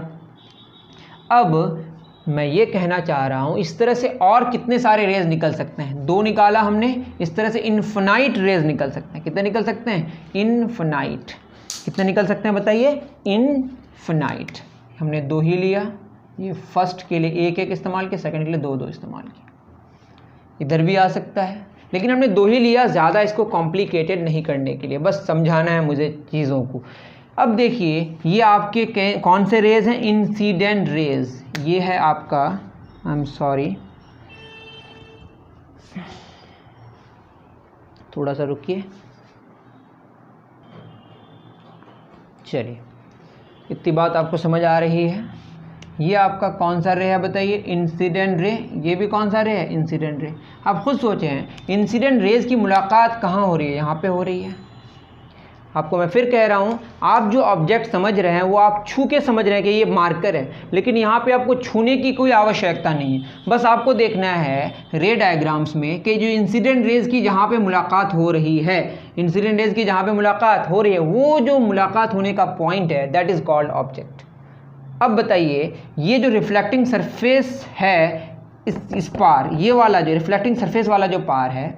अब मैं ये कहना चाह रहा हूँ इस तरह से और कितने सारे रेज निकल सकते हैं। 2 निकाला हमने, इस तरह से इन्फिनाइट रेज निकल सकते हैं। कितने निकल सकते हैं, इन्फिनाइट। कितने निकल सकते हैं बताइए, इन्फिनाइट। हमने 2 ही लिया, ये फर्स्ट के लिए 1 इस्तेमाल किया, सेकंड के लिए 2 इस्तेमाल किया। इधर भी आ सकता है, लेकिन हमने 2 ही लिया, ज़्यादा इसको कॉम्प्लिकेटेड नहीं करने के लिए, बस समझाना है मुझे चीज़ों को। अब देखिए ये आपके कौन से रेज हैं, इंसिडेंट रेज। ये है आपका, आई एम सॉरी, थोड़ा सा रुकिए, चलिए इतनी बात आपको समझ आ रही है। ये आपका कौन सा रे है बताइए, इंसिडेंट रे। ये भी कौन सा रे है, इंसिडेंट रे। आप खुद सोचें हैं इंसिडेंट रेज की मुलाकात कहाँ हो रही है, यहाँ पे हो रही है। आपको मैं फिर कह रहा हूँ, आप जो ऑब्जेक्ट समझ रहे हैं वो आप छू के समझ रहे हैं कि ये मार्कर है, लेकिन यहाँ पे आपको छूने की कोई आवश्यकता नहीं है। बस आपको देखना है रे डायग्राम्स में कि जो इंसिडेंट रेज की जहाँ पे मुलाकात हो रही है, इंसिडेंट रेज की जहाँ पे मुलाकात हो रही है, वो जो मुलाकात होने का पॉइंट है दैट इज़ कॉल्ड ऑब्जेक्ट। अब बताइए ये जो रिफ्लेक्टिंग सरफेस है इस पार, ये वाला जो रिफ्लेक्टिंग सरफेस वाला जो पार है,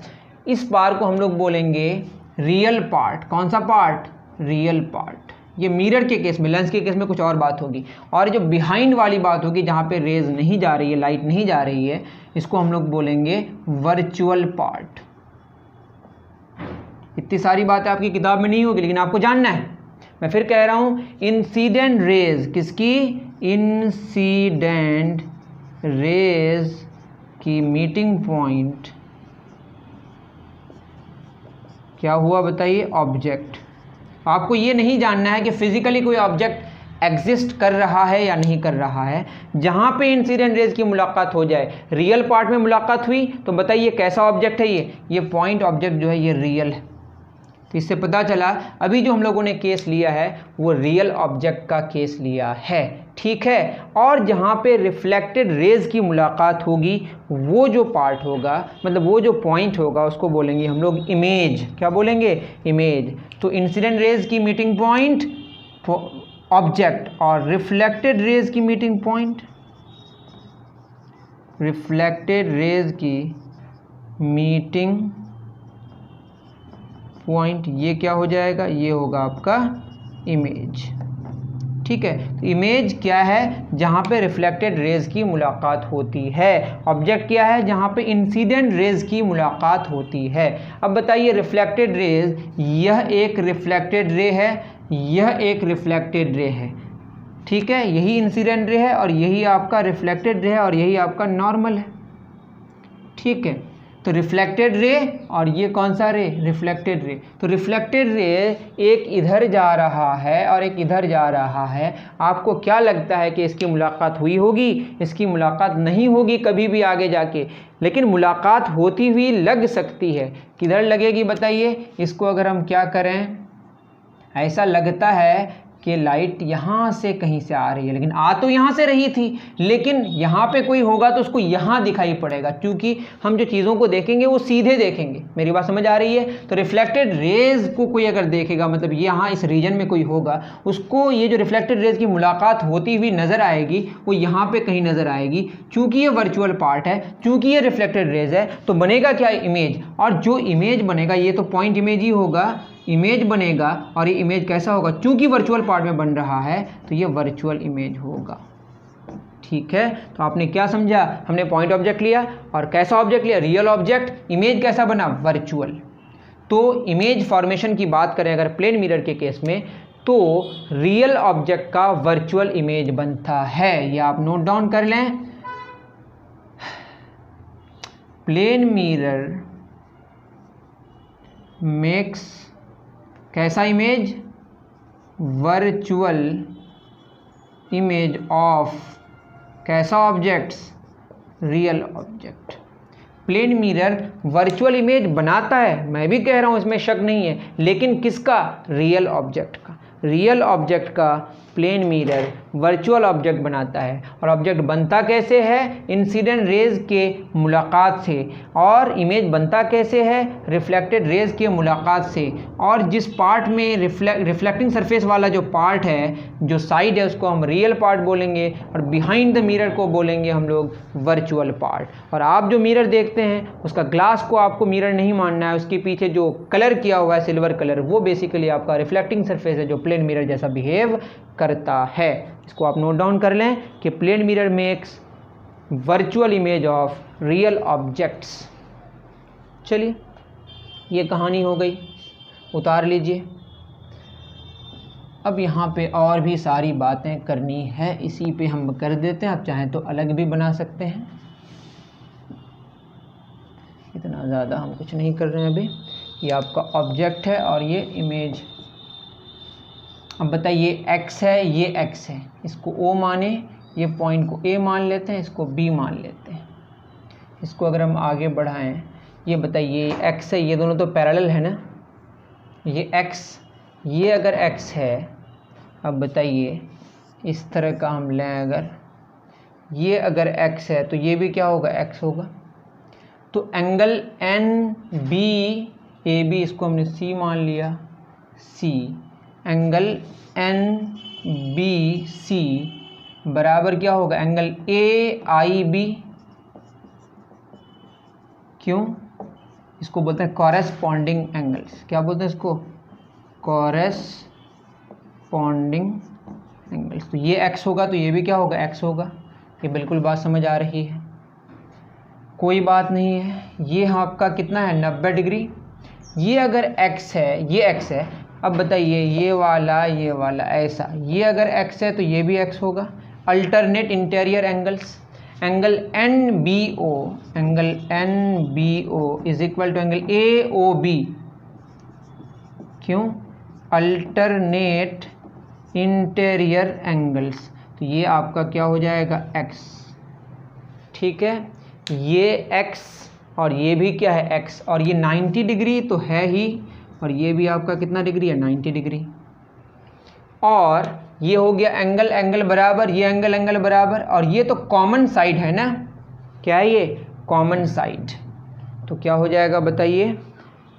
इस पार को हम लोग बोलेंगे रियल पार्ट। कौन सा पार्ट? Real part. ये मिरर के केस में, लेंस के केस में कुछ और बात होगी। और जो बिहाइंड वाली बात होगी जहाँ पे रेज नहीं जा रही है, लाइट नहीं जा रही है, इसको हम लोग बोलेंगे वर्चुअल पार्ट। इतनी सारी बातें आपकी किताब में नहीं होगी, लेकिन आपको जानना है। मैं फिर कह रहा हूँ, इंसिडेंट रेज किसकी? इंसिडेंट रेज की मीटिंग पॉइंट क्या हुआ बताइए? ऑब्जेक्ट। आपको ये नहीं जानना है कि फिजिकली कोई ऑब्जेक्ट एग्जिस्ट कर रहा है या नहीं कर रहा है। जहाँ पे इंसिडेंट रेज की मुलाकात हो जाए, रियल पार्ट में मुलाकात हुई, तो बताइए कैसा ऑब्जेक्ट है ये पॉइंट ऑब्जेक्ट जो है ये रियल है। तो इससे पता चला अभी जो हम लोगों ने केस लिया है वो रियल ऑब्जेक्ट का केस लिया है, ठीक है। और जहाँ पे रिफ्लेक्टेड रेज की मुलाकात होगी, वो जो पार्ट होगा, मतलब वो जो पॉइंट होगा, उसको बोलेंगे हम लोग इमेज। क्या बोलेंगे? इमेज। तो इंसिडेंट रेज की मीटिंग पॉइंट ऑब्जेक्ट, और रिफ्लेक्टेड रेज की मीटिंग पॉइंट, रिफ्लेक्टेड रेज की मीटिंग पॉइंट, ये क्या हो जाएगा? ये होगा आपका इमेज, ठीक है। तो इमेज क्या है? जहाँ पे रिफ्लेक्टेड रेज की मुलाकात होती है। ऑब्जेक्ट क्या है? जहाँ पे इंसिडेंट रेज की मुलाकात होती है। अब बताइए रिफ्लेक्टेड रेज, यह एक रिफ्लेक्टेड रे है, यह एक रिफ्लेक्टेड रे है, ठीक है। यही इंसिडेंट रे है और यही आपका रिफ्लेक्टेड रे है और यही आपका नॉर्मल है, ठीक है। तो रिफ्लेक्टेड रे और ये कौन सा रे? रिफ्लेक्टेड रे। तो रिफ्लेक्टेड रे एक इधर जा रहा है और एक इधर जा रहा है। आपको क्या लगता है कि इसकी मुलाकात हुई होगी? इसकी मुलाकात नहीं होगी कभी भी आगे जाके, लेकिन मुलाकात होती हुई लग सकती है। किधर लगेगी बताइए? इसको अगर हम क्या करें, ऐसा लगता है कि लाइट यहाँ से कहीं से आ रही है, लेकिन आ तो यहाँ से रही थी, लेकिन यहाँ पे कोई होगा तो उसको यहाँ दिखाई पड़ेगा, क्योंकि हम जो चीज़ों को देखेंगे वो सीधे देखेंगे। मेरी बात समझ आ रही है? तो रिफ्लेक्टेड रेज को कोई अगर देखेगा, मतलब यहाँ इस रीजन में कोई होगा, उसको ये जो रिफ्लेक्टेड रेज की मुलाकात होती हुई नज़र आएगी, वो यहाँ पर कहीं नज़र आएगी। चूँकि ये वर्चुअल पार्ट है, चूँकि ये रिफ्लेक्टेड रेज है, तो बनेगा क्या? इमेज। और जो इमेज बनेगा ये तो पॉइंट इमेज ही होगा, इमेज बनेगा। और ये इमेज कैसा होगा? चूंकि वर्चुअल पार्ट में बन रहा है तो ये वर्चुअल इमेज होगा, ठीक है। तो आपने क्या समझा? हमने पॉइंट ऑब्जेक्ट लिया और कैसा ऑब्जेक्ट लिया? Real object. इमेज कैसा बना? वर्चुअल। तो इमेज फॉर्मेशन की बात करें अगर प्लेन मिरर के केस में, तो रियल ऑब्जेक्ट का वर्चुअल इमेज बनता है। ये आप नोट डाउन कर लें। प्लेन मिरर मेक्स कैसा इमेज? वर्चुअल इमेज ऑफ कैसा objects? Real object. Plane mirror virtual image बनाता है, मैं भी कह रहा हूँ, इसमें शक नहीं है, लेकिन किसका? रियल ऑब्जेक्ट का। रियल ऑब्जेक्ट का प्लेन मिरर वर्चुअल ऑब्जेक्ट बनाता है। और ऑब्जेक्ट बनता कैसे है? इंसिडेंट रेज के मुलाकात से। और इमेज बनता कैसे है? रिफ्लेक्टेड रेज के मुलाकात से। और जिस पार्ट में रिफ्लेक्टिंग सरफेस वाला जो पार्ट है, जो साइड है, उसको हम रियल पार्ट बोलेंगे, और बिहाइंड द मिरर को बोलेंगे हम लोग वर्चुअल पार्ट। और आप जो मिरर देखते हैं उसका ग्लास को आपको मिरर नहीं मानना है, उसके पीछे जो कलर किया हुआ है सिल्वर कलर, वो बेसिकली आपका रिफ्लेक्टिंग सरफेस है जो प्लेन मिरर जैसा बिहेव करता है। इसको आप नोट डाउन कर लें कि plane mirror makes virtual image of real objects. चलिए, ये कहानी हो गई, उतार लीजिए। अब यहाँ पे और भी सारी बातें करनी है, इसी पे हम कर देते हैं। आप चाहें तो अलग भी बना सकते हैं, इतना ज़्यादा हम कुछ नहीं कर रहे हैं अभी। ये आपका ऑब्जेक्ट है और ये इमेज। अब बताइए x है, ये x है, इसको O माने, ये पॉइंट को A मान लेते हैं, इसको B मान लेते हैं। इसको अगर हम आगे बढ़ाएं, ये बताइए x है, ये दोनों तो पैरेलल है ना, ये x, ये अगर x है, अब बताइए इस तरह का हम लें, अगर ये अगर x है तो ये भी क्या होगा? x होगा। तो एंगल NBAB, इसको हमने C मान लिया, C, एंगल NBC बराबर क्या होगा? Angle AIB। क्यों? इसको बोलते हैं कॉरेस्पॉन्डिंग एंगल्स। क्या बोलते हैं इसको? Corresponding angles. तो ये x होगा तो ये भी क्या होगा? x होगा। ये बिल्कुल बात समझ आ रही है, कोई बात नहीं है। ये आपका कितना है? 90 डिग्री। ये अगर x है, ये x है। अब बताइए ये वाला ऐसा, ये अगर x है तो ये भी x होगा। Alternate interior angles, angle NBO is equal to angle AOB। क्यों? Alternate interior angles. तो ये आपका क्या हो जाएगा? x। ठीक है, ये x और ये भी क्या है? x। और ये 90 डिग्री तो है ही, और ये भी आपका कितना डिग्री है? 90 डिग्री। और ये हो गया एंगल बराबर, ये एंगल बराबर, और ये तो कॉमन साइड है ना। क्या है ये? Common side. तो क्या हो जाएगा बताइए?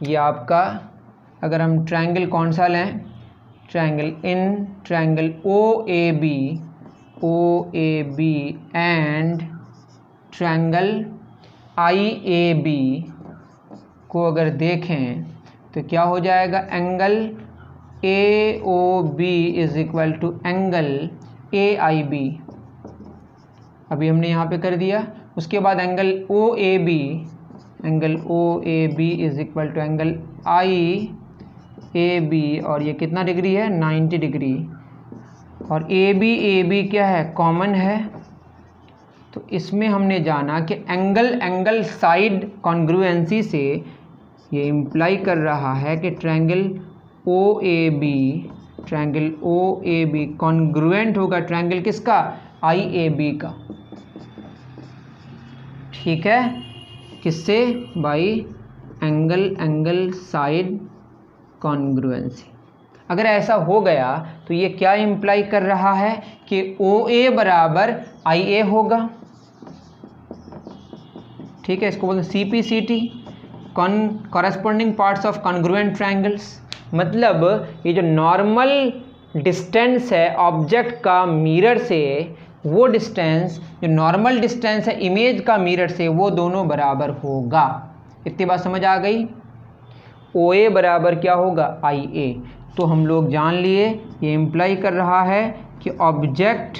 ये आपका, अगर हम ट्रायंगल कौन सा लें? Triangle OAB and triangle IAB को अगर देखें तो क्या हो जाएगा? Angle AOB is equal to angle AIB। अभी हमने यहाँ पे कर दिया। उसके बाद angle OAB is equal to angle IAB, और ये कितना डिग्री है? 90 डिग्री। और AB क्या है? कॉमन है। तो इसमें हमने जाना कि एंगल साइड कॉन्ग्रुएंसी से ये इम्प्लाई कर रहा है कि ट्रायंगल OAB कॉन्ग्रुएंट होगा ट्रायंगल किसका? IAB का। ठीक है, किससे? By angle side congruency. अगर ऐसा हो गया तो ये क्या इम्प्लाई कर रहा है कि OA बराबर IA होगा। ठीक है, इसको बोलते हैं CPCT, corresponding parts of congruent triangles. मतलब ये जो नॉर्मल डिस्टेंस है ऑब्जेक्ट का मिरर से, वो डिस्टेंस जो नॉर्मल डिस्टेंस है इमेज का मिरर से, वो दोनों बराबर होगा। इतनी बात समझ आ गई? OA बराबर क्या होगा? IA। तो हम लोग जान लिए ये इम्प्लाई कर रहा है कि ऑब्जेक्ट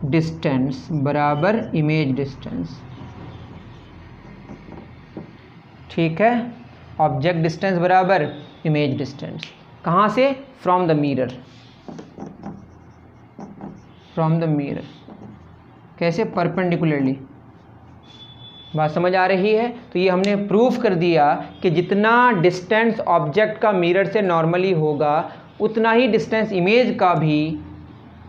डिस्टेंस बराबर इमेज डिस्टेंस। ठीक है, ऑब्जेक्ट डिस्टेंस बराबर इमेज डिस्टेंस। कहाँ से? From the mirror. कैसे? परपेंडिकुलरली। बात समझ आ रही है? तो ये हमने प्रूफ कर दिया कि जितना डिस्टेंस ऑब्जेक्ट का मिरर से नॉर्मली होगा, उतना ही डिस्टेंस इमेज का भी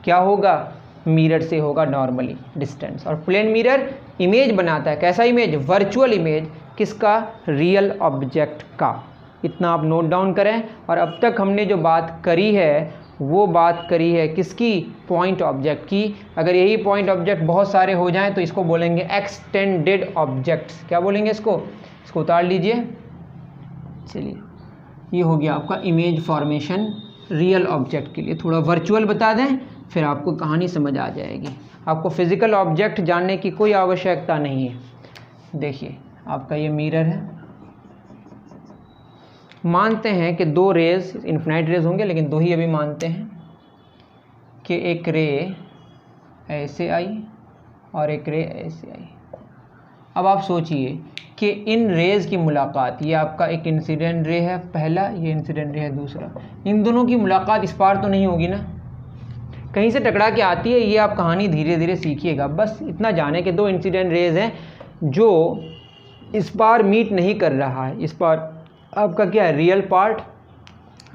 क्या होगा? मिरर से होगा नॉर्मली डिस्टेंस। और प्लेन मिरर इमेज बनाता है। कैसा इमेज? Virtual image. किसका? रियल ऑब्जेक्ट का। इतना आप नोट डाउन करें। और अब तक हमने जो बात करी है वो बात करी है किसकी? पॉइंट ऑब्जेक्ट की। अगर यही पॉइंट ऑब्जेक्ट बहुत सारे हो जाएं तो इसको बोलेंगे एक्सटेंडेड ऑब्जेक्ट्स। क्या बोलेंगे इसको? इसको उतार लीजिए। चलिए, ये हो गया आपका इमेज फॉर्मेशन रियल ऑब्जेक्ट के लिए। थोड़ा वर्चुअल बता दें, फिर आपको कहानी समझ आ जाएगी। आपको फिजिकल ऑब्जेक्ट जानने की कोई आवश्यकता नहीं है। देखिए, आपका ये मिरर है। मानते हैं कि दो रेज, इन्फिनाइट रेज होंगे लेकिन दो ही अभी मानते हैं, कि एक रे ऐसे आई और एक रे ऐसे आई। अब आप सोचिए कि इन रेज की मुलाकात, ये आपका एक इंसिडेंट रे है पहला, ये इंसिडेंट रे है दूसरा, इन दोनों की मुलाकात इस पार तो नहीं होगी ना, कहीं से टकरा के आती है। ये आप कहानी धीरे धीरे सीखिएगा। बस इतना जाने कि दो इंसिडेंट रेज हैं जो इस पार मीट नहीं कर रहा है। इस पार आपका क्या है? Real part.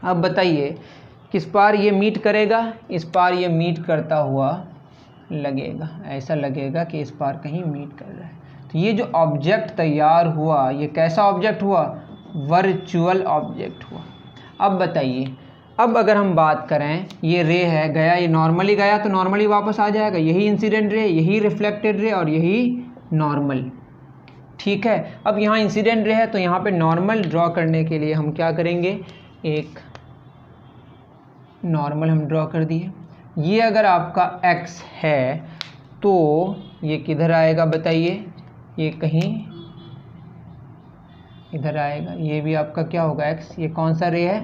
अब बताइए किस पार ये मीट करेगा? इस पार ये मीट करता हुआ लगेगा। ऐसा लगेगा कि इस पार कहीं मीट कर रहा है। तो ये जो ऑब्जेक्ट तैयार हुआ, ये कैसा ऑब्जेक्ट हुआ? वर्चुअल ऑब्जेक्ट हुआ। अब बताइए, अब अगर हम बात करें, ये रे है, गया, ये नॉर्मली गया तो नॉर्मली वापस आ जाएगा। यही इंसिडेंट रे, यही रिफ्लेक्टेड रे और यही नॉर्मल। ठीक है, अब यहाँ इंसिडेंट रे है तो यहाँ पे नॉर्मल ड्रॉ करने के लिए हम क्या करेंगे? एक नॉर्मल हम ड्रॉ कर दिए। ये अगर आपका x है तो ये किधर आएगा बताइए? ये कहीं इधर आएगा, ये भी आपका क्या होगा x। ये कौन सा रे है?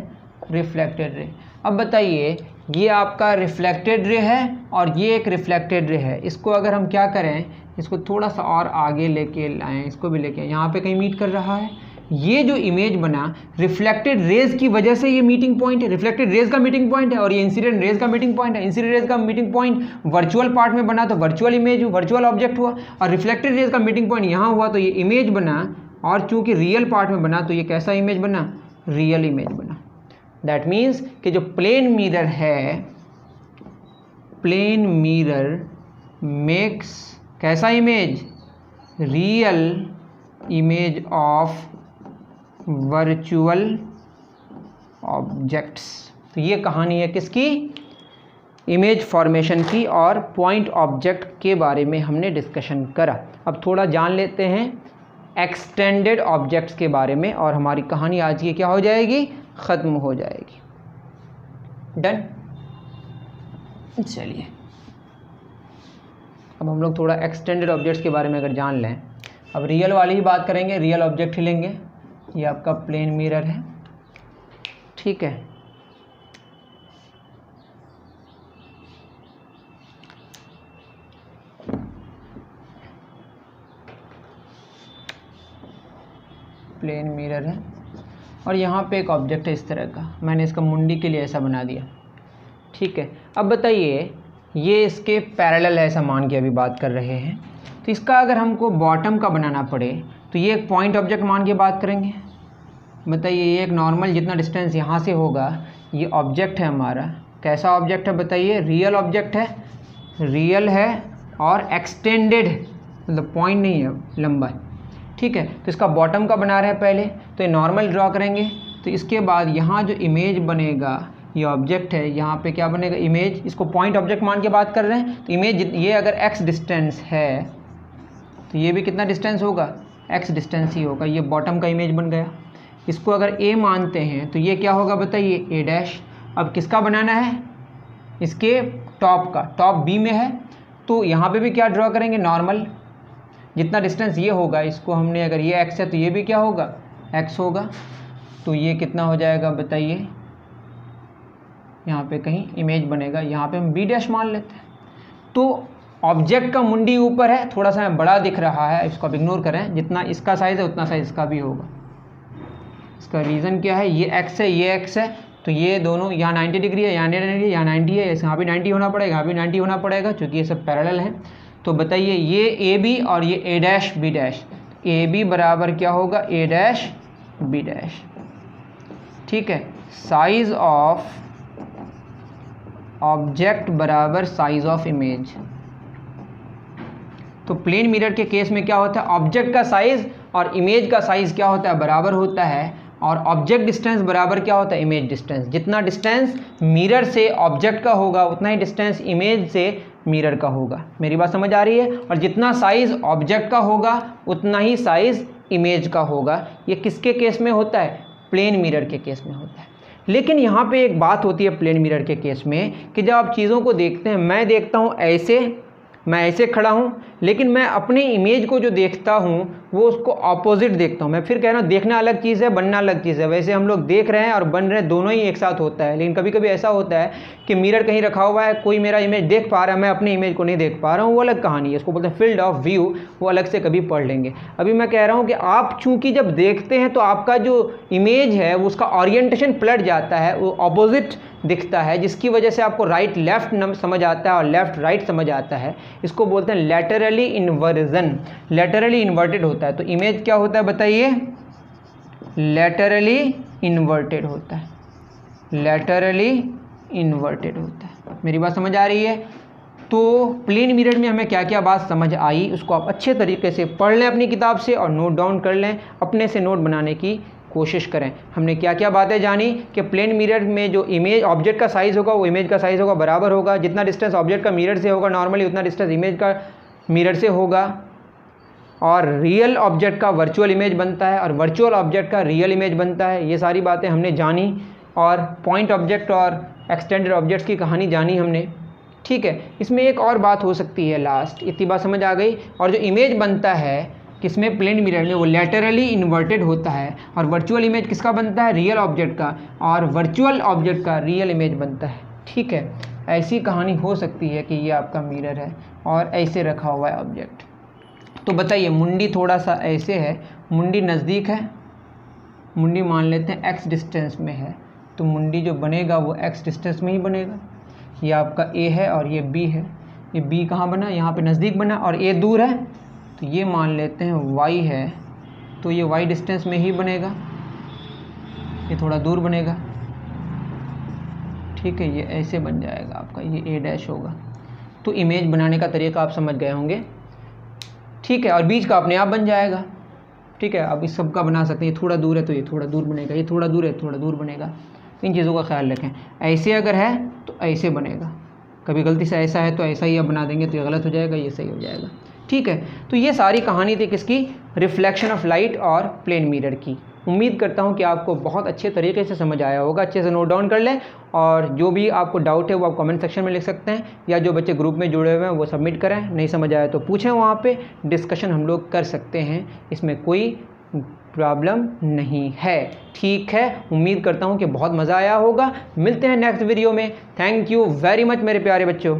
Reflected ray. अब बताइए ये आपका रिफ्लेक्टेड रे है और ये एक रिफ्लेक्टेड रे है, इसको अगर हम क्या करें, इसको थोड़ा सा और आगे लेके आएँ, इसको भी लेके आएँ, यहाँ पे कहीं मीट कर रहा है। ये जो इमेज बना रिफ्लेक्टेड रेज की वजह से ये मीटिंग पॉइंट है, रिफ्लेक्टेड रेज का मीटिंग पॉइंट है, और ये इंसिडेंट रेज का मीटिंग पॉइंट है। इंसिडेंट रेज का मीटिंग पॉइंट वर्चुअल पार्ट में बना तो वर्चुअल इमेज वर्चुअल ऑब्जेक्ट हुआ, और रिफ्लेक्टेड रेज का मीटिंग पॉइंट यहाँ हुआ तो ये इमेज बना, और चूंकि रियल पार्ट में बना तो ये कैसा इमेज बना? रियल इमेज बना। दैट मीन्स कि जो प्लेन मिरर है, प्लेन मिरर मेक्स कैसा image? Real image of virtual objects. तो ये कहानी है किसकी? इमेज फॉर्मेशन की, और पॉइंट ऑब्जेक्ट के बारे में हमने डिस्कशन करा। अब थोड़ा जान लेते हैं एक्सटेंडेड ऑब्जेक्ट्स के बारे में, और हमारी कहानी आज की क्या हो जाएगी? ख़त्म हो जाएगी। डन। चलिए अब हम लोग थोड़ा एक्सटेंडेड ऑब्जेक्ट्स के बारे में अगर जान लें, अब रियल वाली ही बात करेंगे, रियल ऑब्जेक्ट ही लेंगे। ये आपका प्लेन मिरर है, ठीक है। प्लेन मिरर है और यहाँ पे एक ऑब्जेक्ट है इस तरह का, मैंने इसका मुंडी के लिए ऐसा बना दिया, ठीक है। अब बताइए ये इसके पैरेलल है, ऐसा मान के अभी बात कर रहे हैं, तो इसका अगर हमको बॉटम का बनाना पड़े तो ये एक पॉइंट ऑब्जेक्ट मान के बात करेंगे। बताइए ये एक नॉर्मल जितना डिस्टेंस यहाँ से होगा, ये ऑब्जेक्ट है हमारा, कैसा ऑब्जेक्ट है बताइए? रियल ऑब्जेक्ट है, रियल है और एक्सटेंडेड, मतलब पॉइंट नहीं है, लंबा है, ठीक है। तो इसका बॉटम का बना रहे हैं पहले, तो ये नॉर्मल ड्रॉ करेंगे, तो इसके बाद यहाँ जो इमेज बनेगा, ये ऑब्जेक्ट है, यहाँ पे क्या बनेगा? इमेज। इसको पॉइंट ऑब्जेक्ट मान के बात कर रहे हैं, तो इमेज ये अगर x डिस्टेंस है तो ये भी कितना डिस्टेंस होगा? x डिस्टेंस ही होगा। ये बॉटम का इमेज बन गया। इसको अगर a मानते हैं तो ये क्या होगा बताइए? a dash. अब किसका बनाना है? इसके टॉप का, टॉप b में है, तो यहाँ पे भी क्या ड्रॉ करेंगे? नॉर्मल। जितना डिस्टेंस ये होगा, इसको हमने अगर ये x है तो ये भी क्या होगा? x होगा। तो ये कितना हो जाएगा बताइए? यहाँ पे कहीं इमेज बनेगा, यहाँ पे हम b डैश मान लेते हैं। तो ऑब्जेक्ट का मुंडी ऊपर है, थोड़ा सा बड़ा दिख रहा है, इसको आप इग्नोर करें, जितना इसका साइज़ है उतना साइज़ इसका भी होगा। इसका रीज़न क्या है? ये x है, ये x है, तो ये दोनों यहाँ 90 डिग्री है, यहाँ 90 है, यहाँ 90 है, यहाँ भी 90 होना पड़ेगा, यहाँ भी 90 होना पड़ेगा, क्योंकि ये सब पैरेलल है। तो बताइए ये AB और ये A dash B dash, AB बराबर क्या होगा? A डैश B डैश, ठीक है। साइज ऑफ ऑब्जेक्ट बराबर साइज ऑफ इमेज। तो प्लेन मिरर के केस में क्या होता है? ऑब्जेक्ट का साइज और इमेज का साइज क्या होता है? बराबर होता है, और ऑब्जेक्ट डिस्टेंस बराबर क्या होता है? Image distance. जितना डिस्टेंस मिरर से ऑब्जेक्ट का होगा उतना ही डिस्टेंस इमेज से मिरर का होगा। मेरी बात समझ आ रही है? और जितना साइज ऑब्जेक्ट का होगा उतना ही साइज इमेज का होगा। ये किसके केस में होता है? प्लेन मिरर के केस में होता है। लेकिन यहाँ पे एक बात होती है प्लेन मिरर के केस में कि जब आप चीज़ों को देखते हैं, मैं देखता हूँ ऐसे, मैं ऐसे खड़ा हूँ, लेकिन मैं अपने इमेज को जो देखता हूँ वो उसको ऑपोजिट देखता हूँ। मैं फिर कह रहा हूँ देखना अलग चीज़ है, बनना अलग चीज़ है। वैसे हम लोग देख रहे हैं और बन रहे हैं, दोनों ही एक साथ होता है। लेकिन कभी कभी ऐसा होता है कि मिरर कहीं रखा हुआ है, कोई मेरा इमेज देख पा रहा है, मैं अपने इमेज को नहीं देख पा रहा हूँ, वो अलग कहानी है, इसको बोलते हैं फील्ड ऑफ व्यू, वो अलग से कभी पढ़ लेंगे। अभी मैं कह रहा हूँ कि आप चूँकि जब देखते हैं तो आपका जो इमेज है वो उसका ओरिएंटेशन पलट जाता है, वो ऑपोजिट दिखता है, जिसकी वजह से आपको राइट लेफ्ट समझ आता है और लेफ्ट राइट समझ आता है। इसको बोलते हैं लैटरली इन्वर्जन, लैटरली इन्वर्टेड होता है। तो इमेज क्या होता है बताइए? लैटरली इन्वर्टेड होता है, लैटरली इन्वर्टेड होता है। मेरी बात समझ आ रही है? तो प्लेन मिरर में हमें क्या क्या बात समझ आई उसको आप अच्छे तरीके से पढ़ लें अपनी किताब से और नोट डाउन कर लें, अपने से नोट बनाने की कोशिश करें। हमने क्या क्या बातें जानी कि प्लेन मिरर में जो इमेज ऑब्जेक्ट का साइज़ होगा वो इमेज का साइज़ होगा बराबर होगा, जितना डिस्टेंस ऑब्जेक्ट का मिरर से होगा नॉर्मली उतना डिस्टेंस इमेज का मिरर से होगा, और रियल ऑब्जेक्ट का वर्चुअल इमेज बनता है और वर्चुअल ऑब्जेक्ट का रियल इमेज बनता है। ये सारी बातें हमने जानी, और पॉइंट ऑब्जेक्ट और एक्सटेंडेड ऑब्जेक्ट्स की कहानी जानी हमने, ठीक है। इसमें एक और बात हो सकती है लास्ट, इतनी बात समझ आ गई। और जो इमेज बनता है किसमें, प्लेन मिरर में, वो लेटरली इन्वर्टेड होता है। और वर्चुअल इमेज किसका बनता है, रियल ऑब्जेक्ट का, और वर्चुअल ऑब्जेक्ट का रियल इमेज बनता है। ठीक है, ऐसी कहानी हो सकती है कि ये आपका मिरर है और ऐसे रखा हुआ है ऑब्जेक्ट। तो बताइए, मुंडी थोड़ा सा ऐसे है, मुंडी नज़दीक है, मुंडी मान लेते हैं x डिस्टेंस में है, तो मुंडी जो बनेगा वो x डिस्टेंस में ही बनेगा। ये आपका a है और ये b है, ये b कहाँ बना, यहाँ पे नज़दीक बना, और a दूर है, तो ये मान लेते हैं y है, तो ये y डिस्टेंस में ही बनेगा, ये थोड़ा दूर बनेगा। ठीक है, ये ऐसे बन जाएगा आपका, ये a डैश होगा। तो इमेज बनाने का तरीका आप समझ गए होंगे। ठीक है, और बीच का अपने आप बन जाएगा। ठीक है, अब इस सब का बना सकते हैं, ये थोड़ा दूर है तो ये थोड़ा दूर बनेगा, ये थोड़ा दूर है थोड़ा दूर बनेगा। तो इन चीज़ों का ख्याल रखें। ऐसे अगर है तो ऐसे बनेगा, कभी गलती से ऐसा है तो ऐसा ही आप बना देंगे तो ये गलत हो जाएगा, ये सही हो जाएगा। ठीक है, तो ये सारी कहानी थी किसकी, रिफ्लेक्शन ऑफ लाइट और प्लेन मिरर की। उम्मीद करता हूँ कि आपको बहुत अच्छे तरीके से समझ आया होगा। अच्छे से नोट डाउन कर लें, और जो भी आपको डाउट है वो आप कमेंट सेक्शन में लिख सकते हैं, या जो बच्चे ग्रुप में जुड़े हुए हैं वो सबमिट करें। नहीं समझ आया तो पूछें, वहाँ पे डिस्कशन हम लोग कर सकते हैं, इसमें कोई प्रॉब्लम नहीं है। ठीक है, उम्मीद करता हूँ कि बहुत मज़ा आया होगा। मिलते हैं नेक्स्ट वीडियो में। थैंक यू वेरी मच मेरे प्यारे बच्चों।